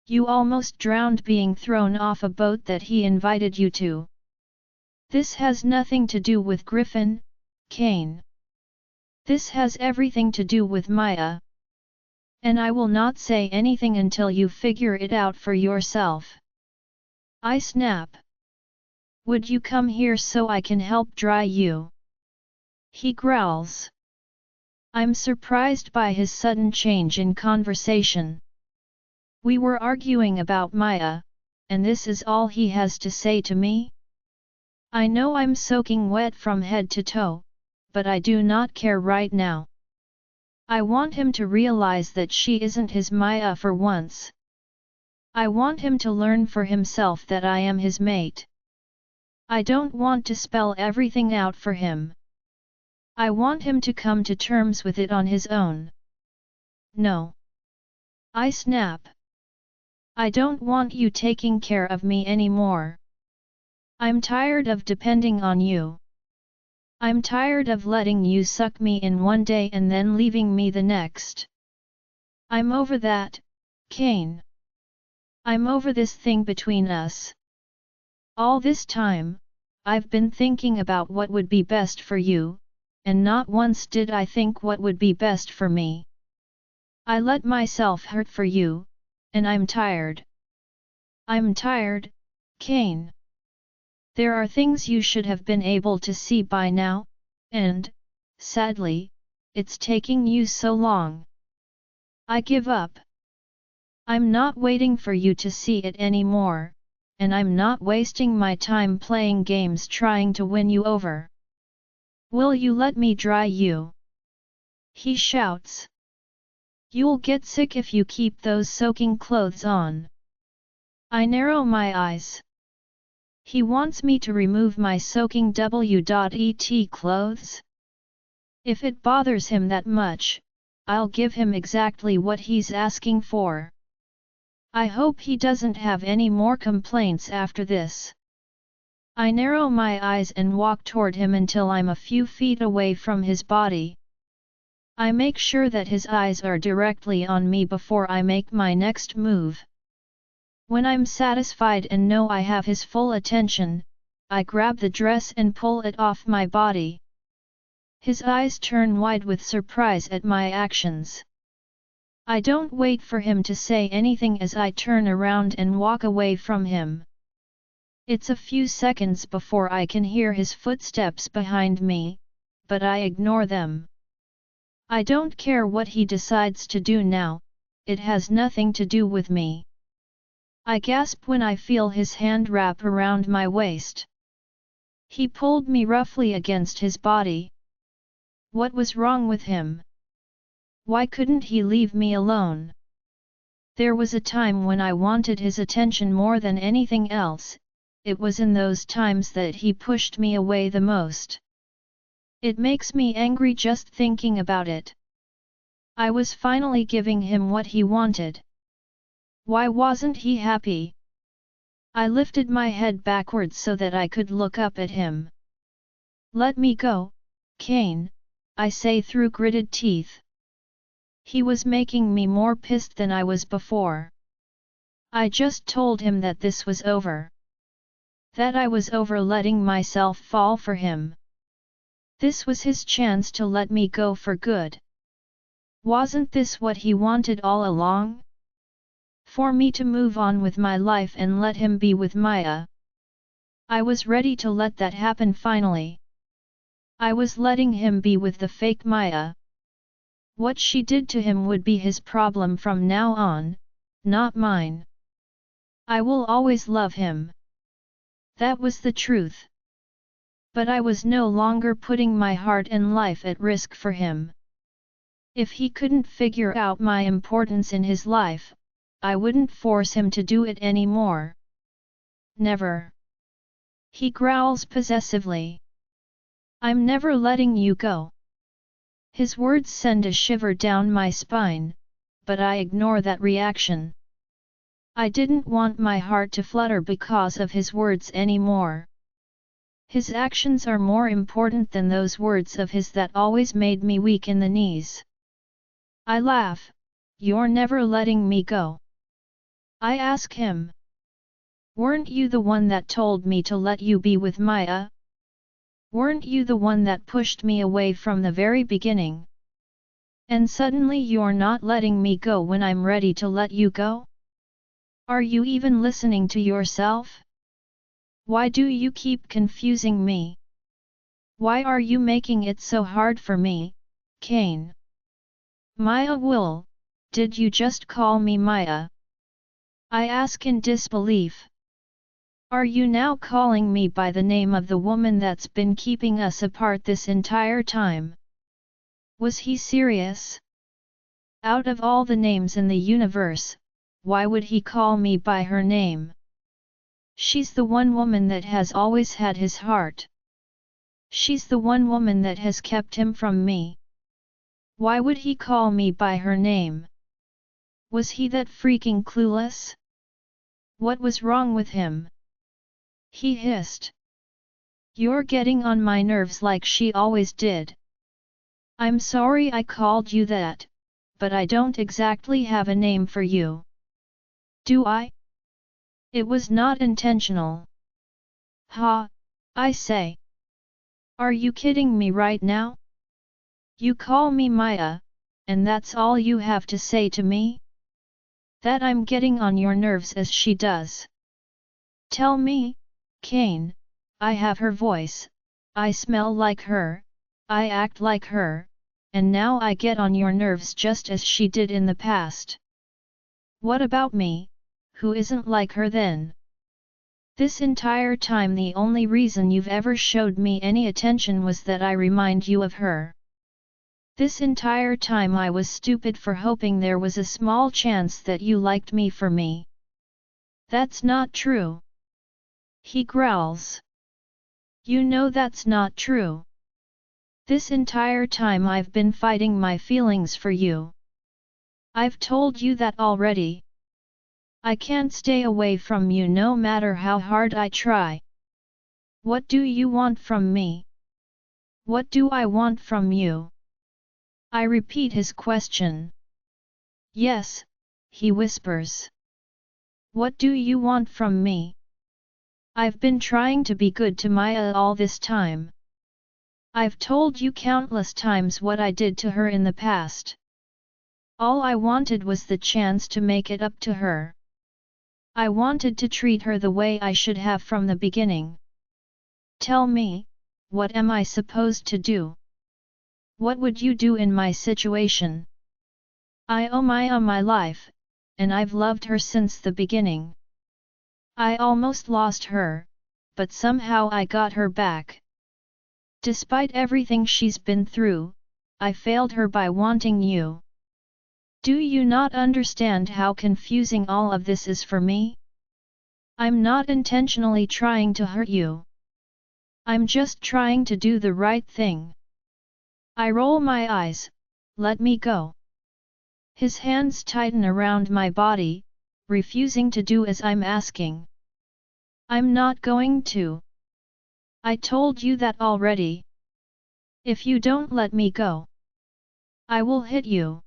You almost drowned being thrown off a boat that he invited you to. This has nothing to do with Griffin, Kane. This has everything to do with Maya. And I will not say anything until you figure it out for yourself. I snap. Would you come here so I can help dry you? He growls. I'm surprised by his sudden change in conversation. We were arguing about Maya, and this is all he has to say to me? I know I'm soaking wet from head to toe, but I do not care right now. I want him to realize that she isn't his Maya for once. I want him to learn for himself that I am his mate. I don't want to spell everything out for him. I want him to come to terms with it on his own. No. I snap. I don't want you taking care of me anymore. I'm tired of depending on you. I'm tired of letting you suck me in one day and then leaving me the next. I'm over that, Kane. I'm over this thing between us. All this time, I've been thinking about what would be best for you, and not once did I think what would be best for me. I let myself hurt for you, and I'm tired. I'm tired, Kane. There are things you should have been able to see by now, and, sadly, it's taking you so long. I give up. I'm not waiting for you to see it anymore, and I'm not wasting my time playing games trying to win you over. Will you let me dry you? He shouts. You'll get sick if you keep those soaking clothes on. I narrow my eyes. He wants me to remove my soaking wet clothes? If it bothers him that much, I'll give him exactly what he's asking for. I hope he doesn't have any more complaints after this. I narrow my eyes and walk toward him until I'm a few feet away from his body. I make sure that his eyes are directly on me before I make my next move. When I'm satisfied and know I have his full attention, I grab the dress and pull it off my body. His eyes turn wide with surprise at my actions. I don't wait for him to say anything as I turn around and walk away from him. It's a few seconds before I can hear his footsteps behind me, but I ignore them. I don't care what he decides to do now, it has nothing to do with me. I gasp when I feel his hand wrap around my waist. He pulled me roughly against his body. What was wrong with him? Why couldn't he leave me alone? There was a time when I wanted his attention more than anything else, it was in those times that he pushed me away the most. It makes me angry just thinking about it. I was finally giving him what he wanted. Why wasn't he happy? I lifted my head backwards so that I could look up at him. Let me go, Kane, I say through gritted teeth. He was making me more pissed than I was before. I just told him that this was over. That I was over letting myself fall for him. This was his chance to let me go for good. Wasn't this what he wanted all along? For me to move on with my life and let him be with Maya. I was ready to let that happen finally. I was letting him be with the fake Maya. What she did to him would be his problem from now on, not mine. I will always love him. That was the truth. But I was no longer putting my heart and life at risk for him. If he couldn't figure out my importance in his life, I wouldn't force him to do it anymore. Never. He growls possessively. I'm never letting you go. His words send a shiver down my spine, but I ignore that reaction. I didn't want my heart to flutter because of his words anymore. His actions are more important than those words of his that always made me weak in the knees. I laugh. You're never letting me go. I ask him. Weren't you the one that told me to let you be with Maya? Weren't you the one that pushed me away from the very beginning? And suddenly you're not letting me go when I'm ready to let you go? Are you even listening to yourself? Why do you keep confusing me? Why are you making it so hard for me, Kane? Maya Wool, did you just call me Maya? I ask in disbelief. Are you now calling me by the name of the woman that's been keeping us apart this entire time? Was he serious? Out of all the names in the universe, why would he call me by her name? She's the one woman that has always had his heart. She's the one woman that has kept him from me. Why would he call me by her name? Was he that freaking clueless? What was wrong with him? He hissed. You're getting on my nerves like she always did. I'm sorry I called you that, but I don't exactly have a name for you. Do I? It was not intentional. Ha, I say. Are you kidding me right now? You call me Maya, and that's all you have to say to me? That I'm getting on your nerves as she does. Tell me, Kane, I have her voice, I smell like her, I act like her, and now I get on your nerves just as she did in the past. What about me, who isn't like her then? This entire time the only reason you've ever showed me any attention was that I remind you of her. This entire time I was stupid for hoping there was a small chance that you liked me for me. That's not true. He growls. You know that's not true. This entire time I've been fighting my feelings for you. I've told you that already. I can't stay away from you no matter how hard I try. What do you want from me? What do I want from you? I repeat his question. Yes, he whispers. What do you want from me? I've been trying to be good to Maya all this time. I've told you countless times what I did to her in the past. All I wanted was the chance to make it up to her. I wanted to treat her the way I should have from the beginning. Tell me, what am I supposed to do? What would you do in my situation? I owe Maya my life, and I've loved her since the beginning. I almost lost her, but somehow I got her back. Despite everything she's been through, I failed her by wanting you. Do you not understand how confusing all of this is for me? I'm not intentionally trying to hurt you. I'm just trying to do the right thing. I roll my eyes. Let me go. His hands tighten around my body, refusing to do as I'm asking. I'm not going to. I told you that already. If you don't let me go, I will hit you.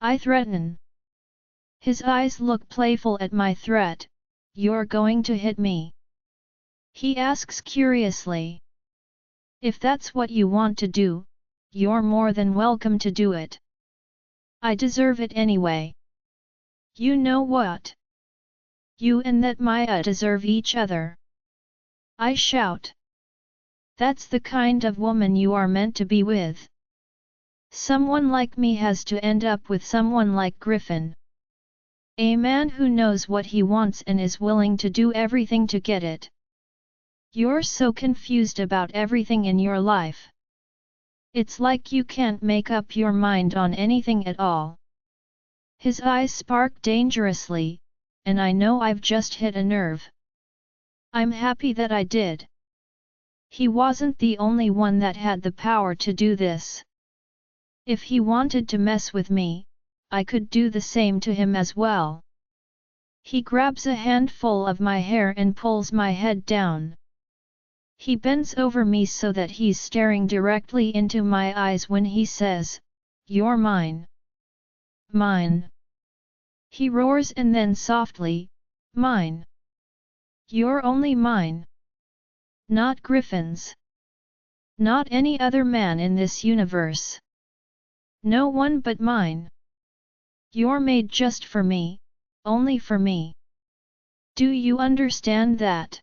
I threaten. His eyes look playful at my threat. You're going to hit me? He asks curiously. If that's what you want to do, you're more than welcome to do it. I deserve it anyway. You know what? You and that Maya deserve each other. I shout. That's the kind of woman you are meant to be with. Someone like me has to end up with someone like Griffin. A man who knows what he wants and is willing to do everything to get it. You're so confused about everything in your life. It's like you can't make up your mind on anything at all. His eyes spark dangerously, and I know I've just hit a nerve. I'm happy that I did. He wasn't the only one that had the power to do this. If he wanted to mess with me, I could do the same to him as well. He grabs a handful of my hair and pulls my head down. He bends over me so that he's staring directly into my eyes when he says, "You're mine. Mine." He roars and then softly, "Mine. You're only mine. Not Griffin's. Not any other man in this universe. No one but mine. You're made just for me, only for me. Do you understand that?"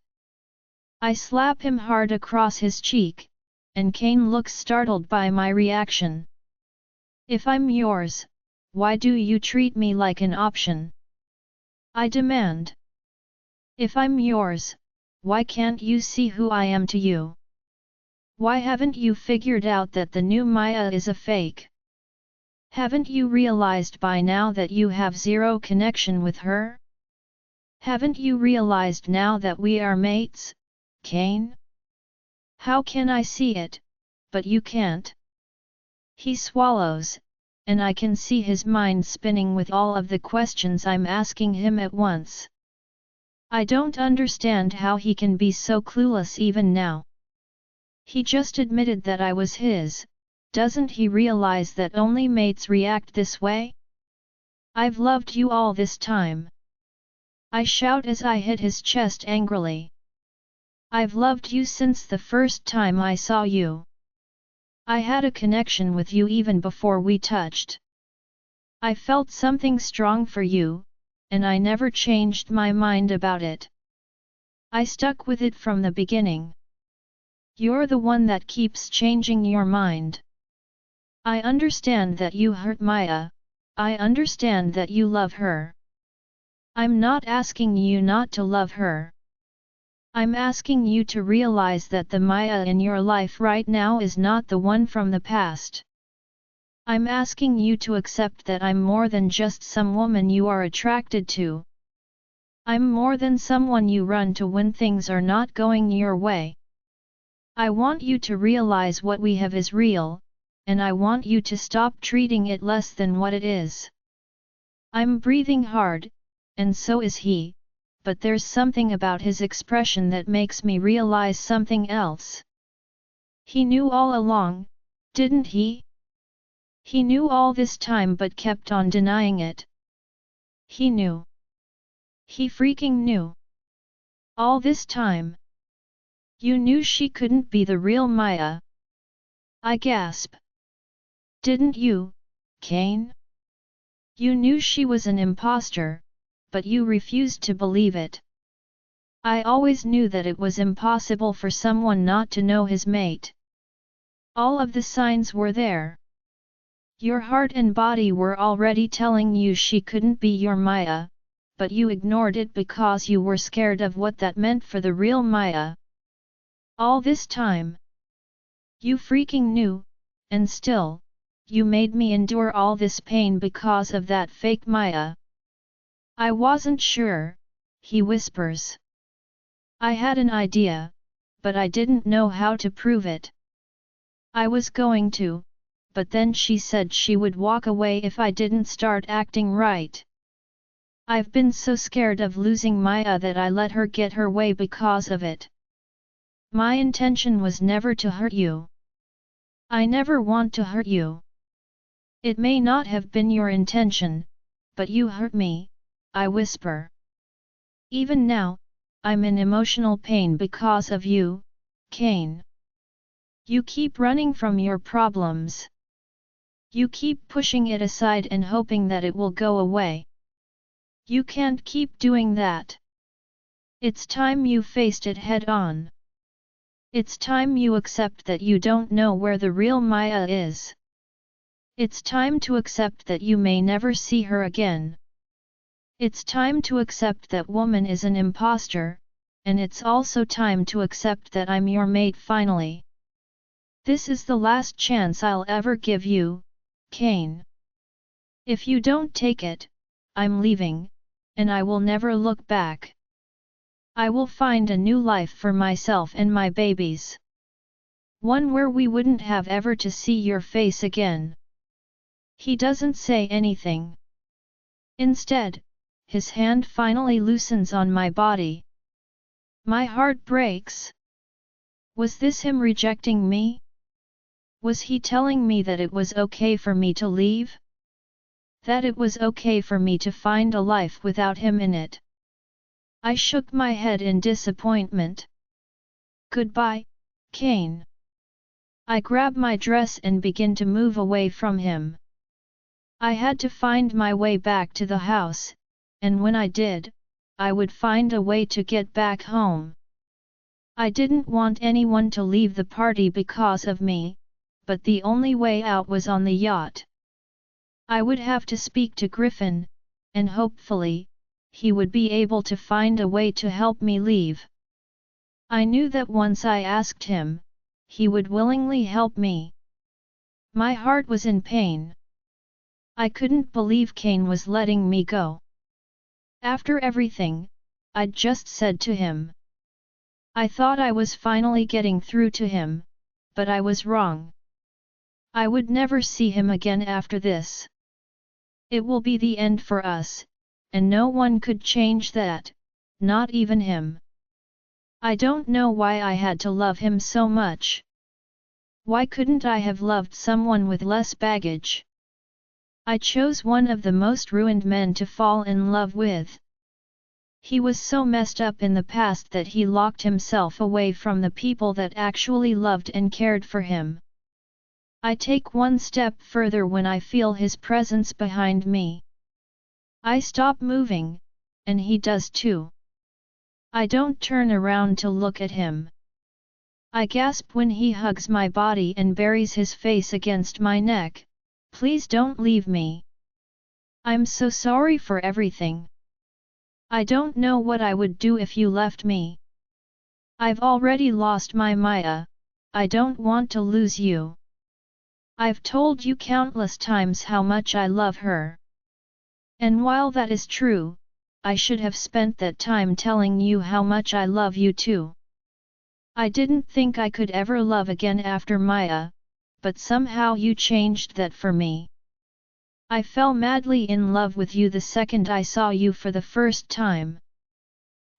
I slap him hard across his cheek, and Kane looks startled by my reaction. "If I'm yours, why do you treat me like an option?" I demand. "If I'm yours, why can't you see who I am to you? Why haven't you figured out that the new Maya is a fake? Haven't you realized by now that you have zero connection with her? Haven't you realized now that we are mates, Kane? How can I see it, but you can't?" He swallows, and I can see his mind spinning with all of the questions I'm asking him at once. I don't understand how he can be so clueless even now. He just admitted that I was his. Doesn't he realize that only mates react this way? "I've loved you all this time," I shout as I hit his chest angrily. "I've loved you since the first time I saw you. I had a connection with you even before we touched. I felt something strong for you, and I never changed my mind about it. I stuck with it from the beginning. You're the one that keeps changing your mind. I understand that you hurt Maya, I understand that you love her. I'm not asking you not to love her. I'm asking you to realize that the Maya in your life right now is not the one from the past. I'm asking you to accept that I'm more than just some woman you are attracted to. I'm more than someone you run to when things are not going your way. I want you to realize what we have is real, and I want you to stop treating it less than what it is." I'm breathing hard, and so is he, but there's something about his expression that makes me realize something else. He knew all along, didn't he? He knew all this time but kept on denying it. He knew. He freaking knew. All this time. You knew she couldn't be the real Maya? I gasp. Didn't you, Kane? You knew she was an imposter, but you refused to believe it. I always knew that it was impossible for someone not to know his mate. All of the signs were there. Your heart and body were already telling you she couldn't be your Maya, but you ignored it because you were scared of what that meant for the real Maya. All this time. You freaking knew, and still, you made me endure all this pain because of that fake Maya. I wasn't sure, he whispers. I had an idea, but I didn't know how to prove it. I was going to, but then she said she would walk away if I didn't start acting right. I've been so scared of losing Maya that I let her get her way because of it. My intention was never to hurt you. I never want to hurt you. It may not have been your intention, but you hurt me, I whisper. Even now, I'm in emotional pain because of you, Kane. You keep running from your problems. You keep pushing it aside and hoping that it will go away. You can't keep doing that. It's time you faced it head on. It's time you accept that you don't know where the real Maya is. It's time to accept that you may never see her again. It's time to accept that woman is an imposter, and it's also time to accept that I'm your mate finally. This is the last chance I'll ever give you, Kane. If you don't take it, I'm leaving, and I will never look back. I will find a new life for myself and my babies. One where we wouldn't have ever to see your face again. He doesn't say anything. Instead, his hand finally loosens on my body. My heart breaks. Was this him rejecting me? Was he telling me that it was okay for me to leave? That it was okay for me to find a life without him in it? I shook my head in disappointment. Goodbye, Kane. I grab my dress and begin to move away from him. I had to find my way back to the house, and when I did, I would find a way to get back home. I didn't want anyone to leave the party because of me, but the only way out was on the yacht. I would have to speak to Griffin, and hopefully, he would be able to find a way to help me leave. I knew that once I asked him, he would willingly help me. My heart was in pain. I couldn't believe Kane was letting me go. After everything, I'd just said to him. I thought I was finally getting through to him, but I was wrong. I would never see him again after this. It will be the end for us, and no one could change that, not even him. I don't know why I had to love him so much. Why couldn't I have loved someone with less baggage? I chose one of the most ruined men to fall in love with. He was so messed up in the past that he locked himself away from the people that actually loved and cared for him. I take one step further when I feel his presence behind me. I stop moving, and he does too. I don't turn around to look at him. I gasp when he hugs my body and buries his face against my neck. Please don't leave me. I'm so sorry for everything. I don't know what I would do if you left me. I've already lost my Maya, I don't want to lose you. I've told you countless times how much I love her. And while that is true, I should have spent that time telling you how much I love you too. I didn't think I could ever love again after Maya, but somehow you changed that for me. I fell madly in love with you the second I saw you for the first time.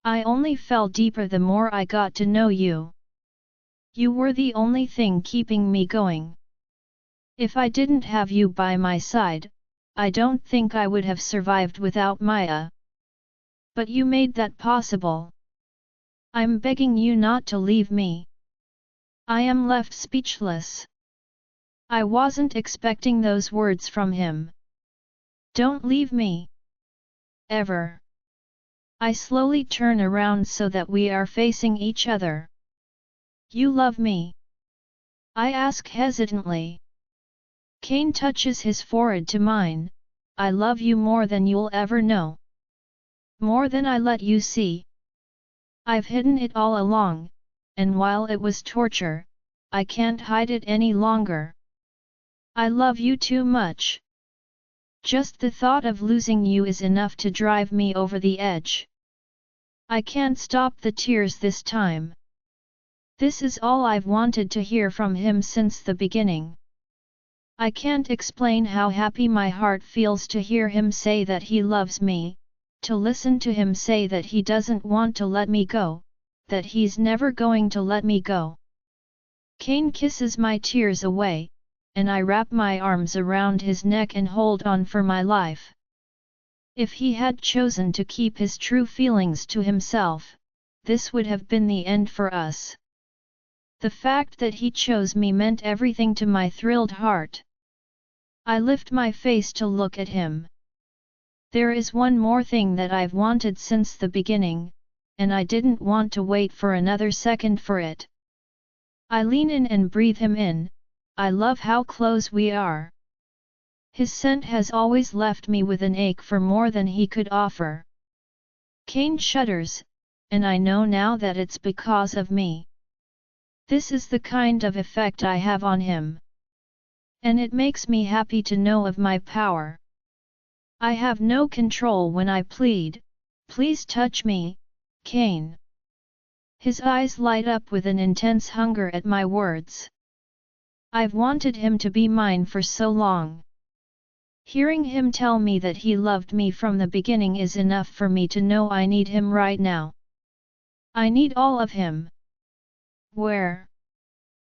I only fell deeper the more I got to know you. You were the only thing keeping me going. If I didn't have you by my side, I don't think I would have survived without Maya. But you made that possible. I'm begging you not to leave me. I am left speechless. I wasn't expecting those words from him. Don't leave me. Ever. I slowly turn around so that we are facing each other. You love me? I ask hesitantly. Kane touches his forehead to mine. I love you more than you'll ever know. More than I let you see. I've hidden it all along, and while it was torture, I can't hide it any longer. I love you too much. Just the thought of losing you is enough to drive me over the edge. I can't stop the tears this time. This is all I've wanted to hear from him since the beginning. I can't explain how happy my heart feels to hear him say that he loves me, to listen to him say that he doesn't want to let me go, that he's never going to let me go. Kane kisses my tears away, and I wrap my arms around his neck and hold on for my life. If he had chosen to keep his true feelings to himself, this would have been the end for us. The fact that he chose me meant everything to my thrilled heart. I lift my face to look at him. There is one more thing that I've wanted since the beginning, and I didn't want to wait for another second for it. I lean in and breathe him in. I love how close we are. His scent has always left me with an ache for more than he could offer. Cain shudders, and I know now that it's because of me. This is the kind of effect I have on him. And it makes me happy to know of my power. I have no control when I plead, "Please touch me, Cain." His eyes light up with an intense hunger at my words. I've wanted him to be mine for so long. Hearing him tell me that he loved me from the beginning is enough for me to know I need him right now. I need all of him. Where?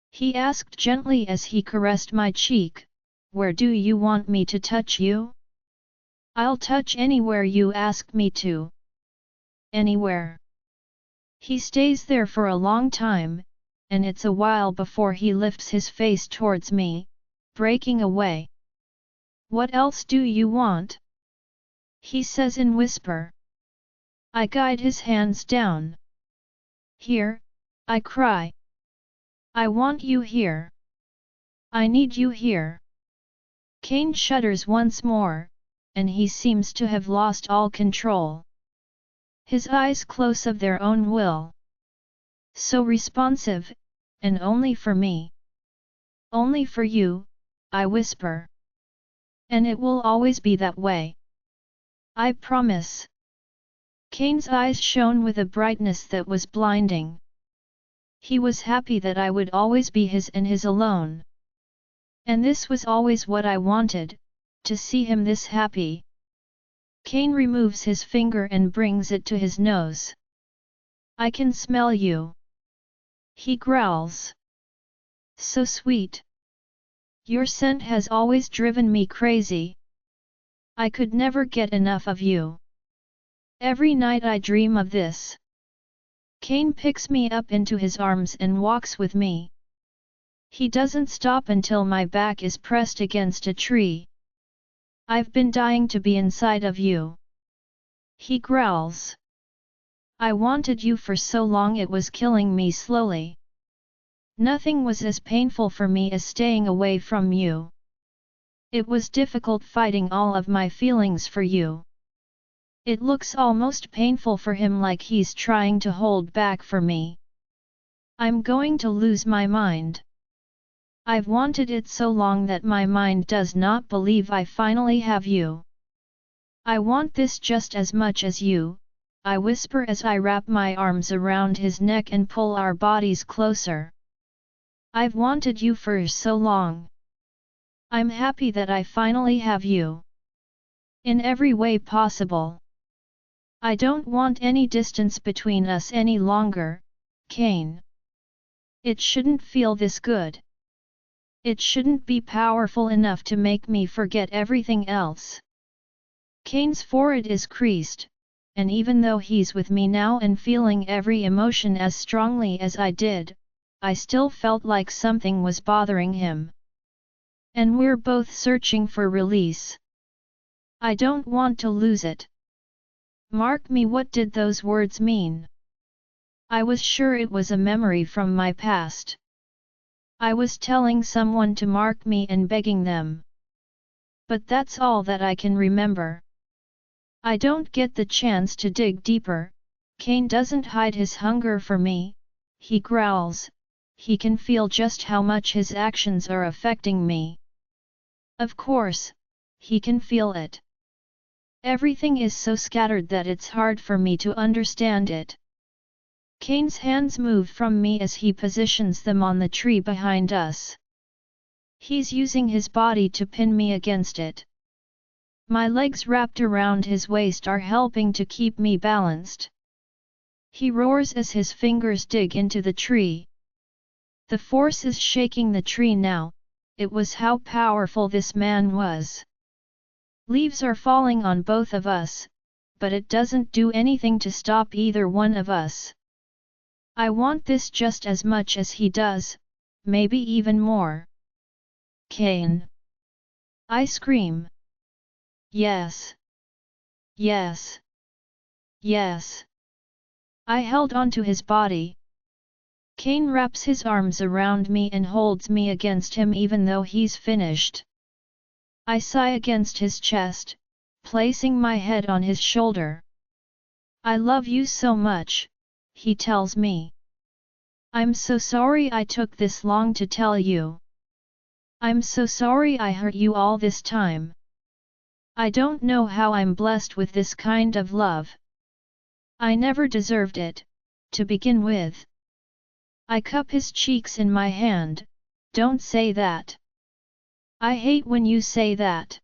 He asked gently as he caressed my cheek. Where do you want me to touch you? I'll touch anywhere you ask me to. Anywhere. He stays there for a long time, and it's a while before he lifts his face towards me, breaking away. What else do you want? He says in whisper. I guide his hands down. Here, I cry. I want you here. I need you here. Cain shudders once more, and he seems to have lost all control. His eyes close of their own will. So responsive, and only for me. Only for you, I whisper. And it will always be that way. I promise. Cain's eyes shone with a brightness that was blinding. He was happy that I would always be his and his alone. And this was always what I wanted, to see him this happy. Cain removes his finger and brings it to his nose. I can smell you. He growls. So sweet. Your scent has always driven me crazy. I could never get enough of you. Every night I dream of this. Cain picks me up into his arms and walks with me. He doesn't stop until my back is pressed against a tree. I've been dying to be inside of you. He growls. I wanted you for so long it was killing me slowly. Nothing was as painful for me as staying away from you. It was difficult fighting all of my feelings for you. It looks almost painful for him, like he's trying to hold back for me. I'm going to lose my mind. I've wanted it so long that my mind does not believe I finally have you. I want this just as much as you, I whisper as I wrap my arms around his neck and pull our bodies closer. I've wanted you for so long. I'm happy that I finally have you. In every way possible. I don't want any distance between us any longer, Cain. It shouldn't feel this good. It shouldn't be powerful enough to make me forget everything else. Cain's forehead is creased, and even though he's with me now and feeling every emotion as strongly as I did, I still felt like something was bothering him. And we're both searching for release. I don't want to lose it. Mark me, what did those words mean? I was sure it was a memory from my past. I was telling someone to mark me and begging them. But that's all that I can remember. I don't get the chance to dig deeper. Cain doesn't hide his hunger for me, he growls. He can feel just how much his actions are affecting me. Of course, he can feel it. Everything is so scattered that it's hard for me to understand it. Cain's hands move from me as he positions them on the tree behind us. He's using his body to pin me against it. My legs wrapped around his waist are helping to keep me balanced. He roars as his fingers dig into the tree. The force is shaking the tree now. It was how powerful this man was. Leaves are falling on both of us, but it doesn't do anything to stop either one of us. I want this just as much as he does, maybe even more. Cain! I scream. Yes. Yes. Yes. I held onto his body. Cain wraps his arms around me and holds me against him even though he's finished. I sigh against his chest, placing my head on his shoulder. I love you so much, he tells me. I'm so sorry I took this long to tell you. I'm so sorry I hurt you all this time. I don't know how I'm blessed with this kind of love. I never deserved it, to begin with. I cup his cheeks in my hand. Don't say that. I hate when you say that.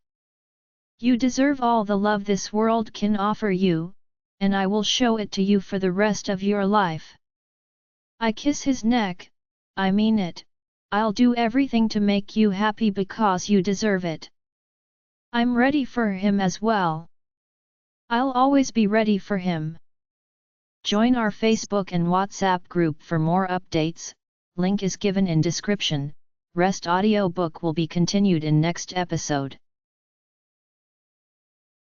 You deserve all the love this world can offer you, and I will show it to you for the rest of your life. I kiss his neck. I mean it. I'll do everything to make you happy because you deserve it. I'm ready for him as well. I'll always be ready for him. Join our Facebook and WhatsApp group for more updates, link is given in description. Rest audiobook will be continued in next episode.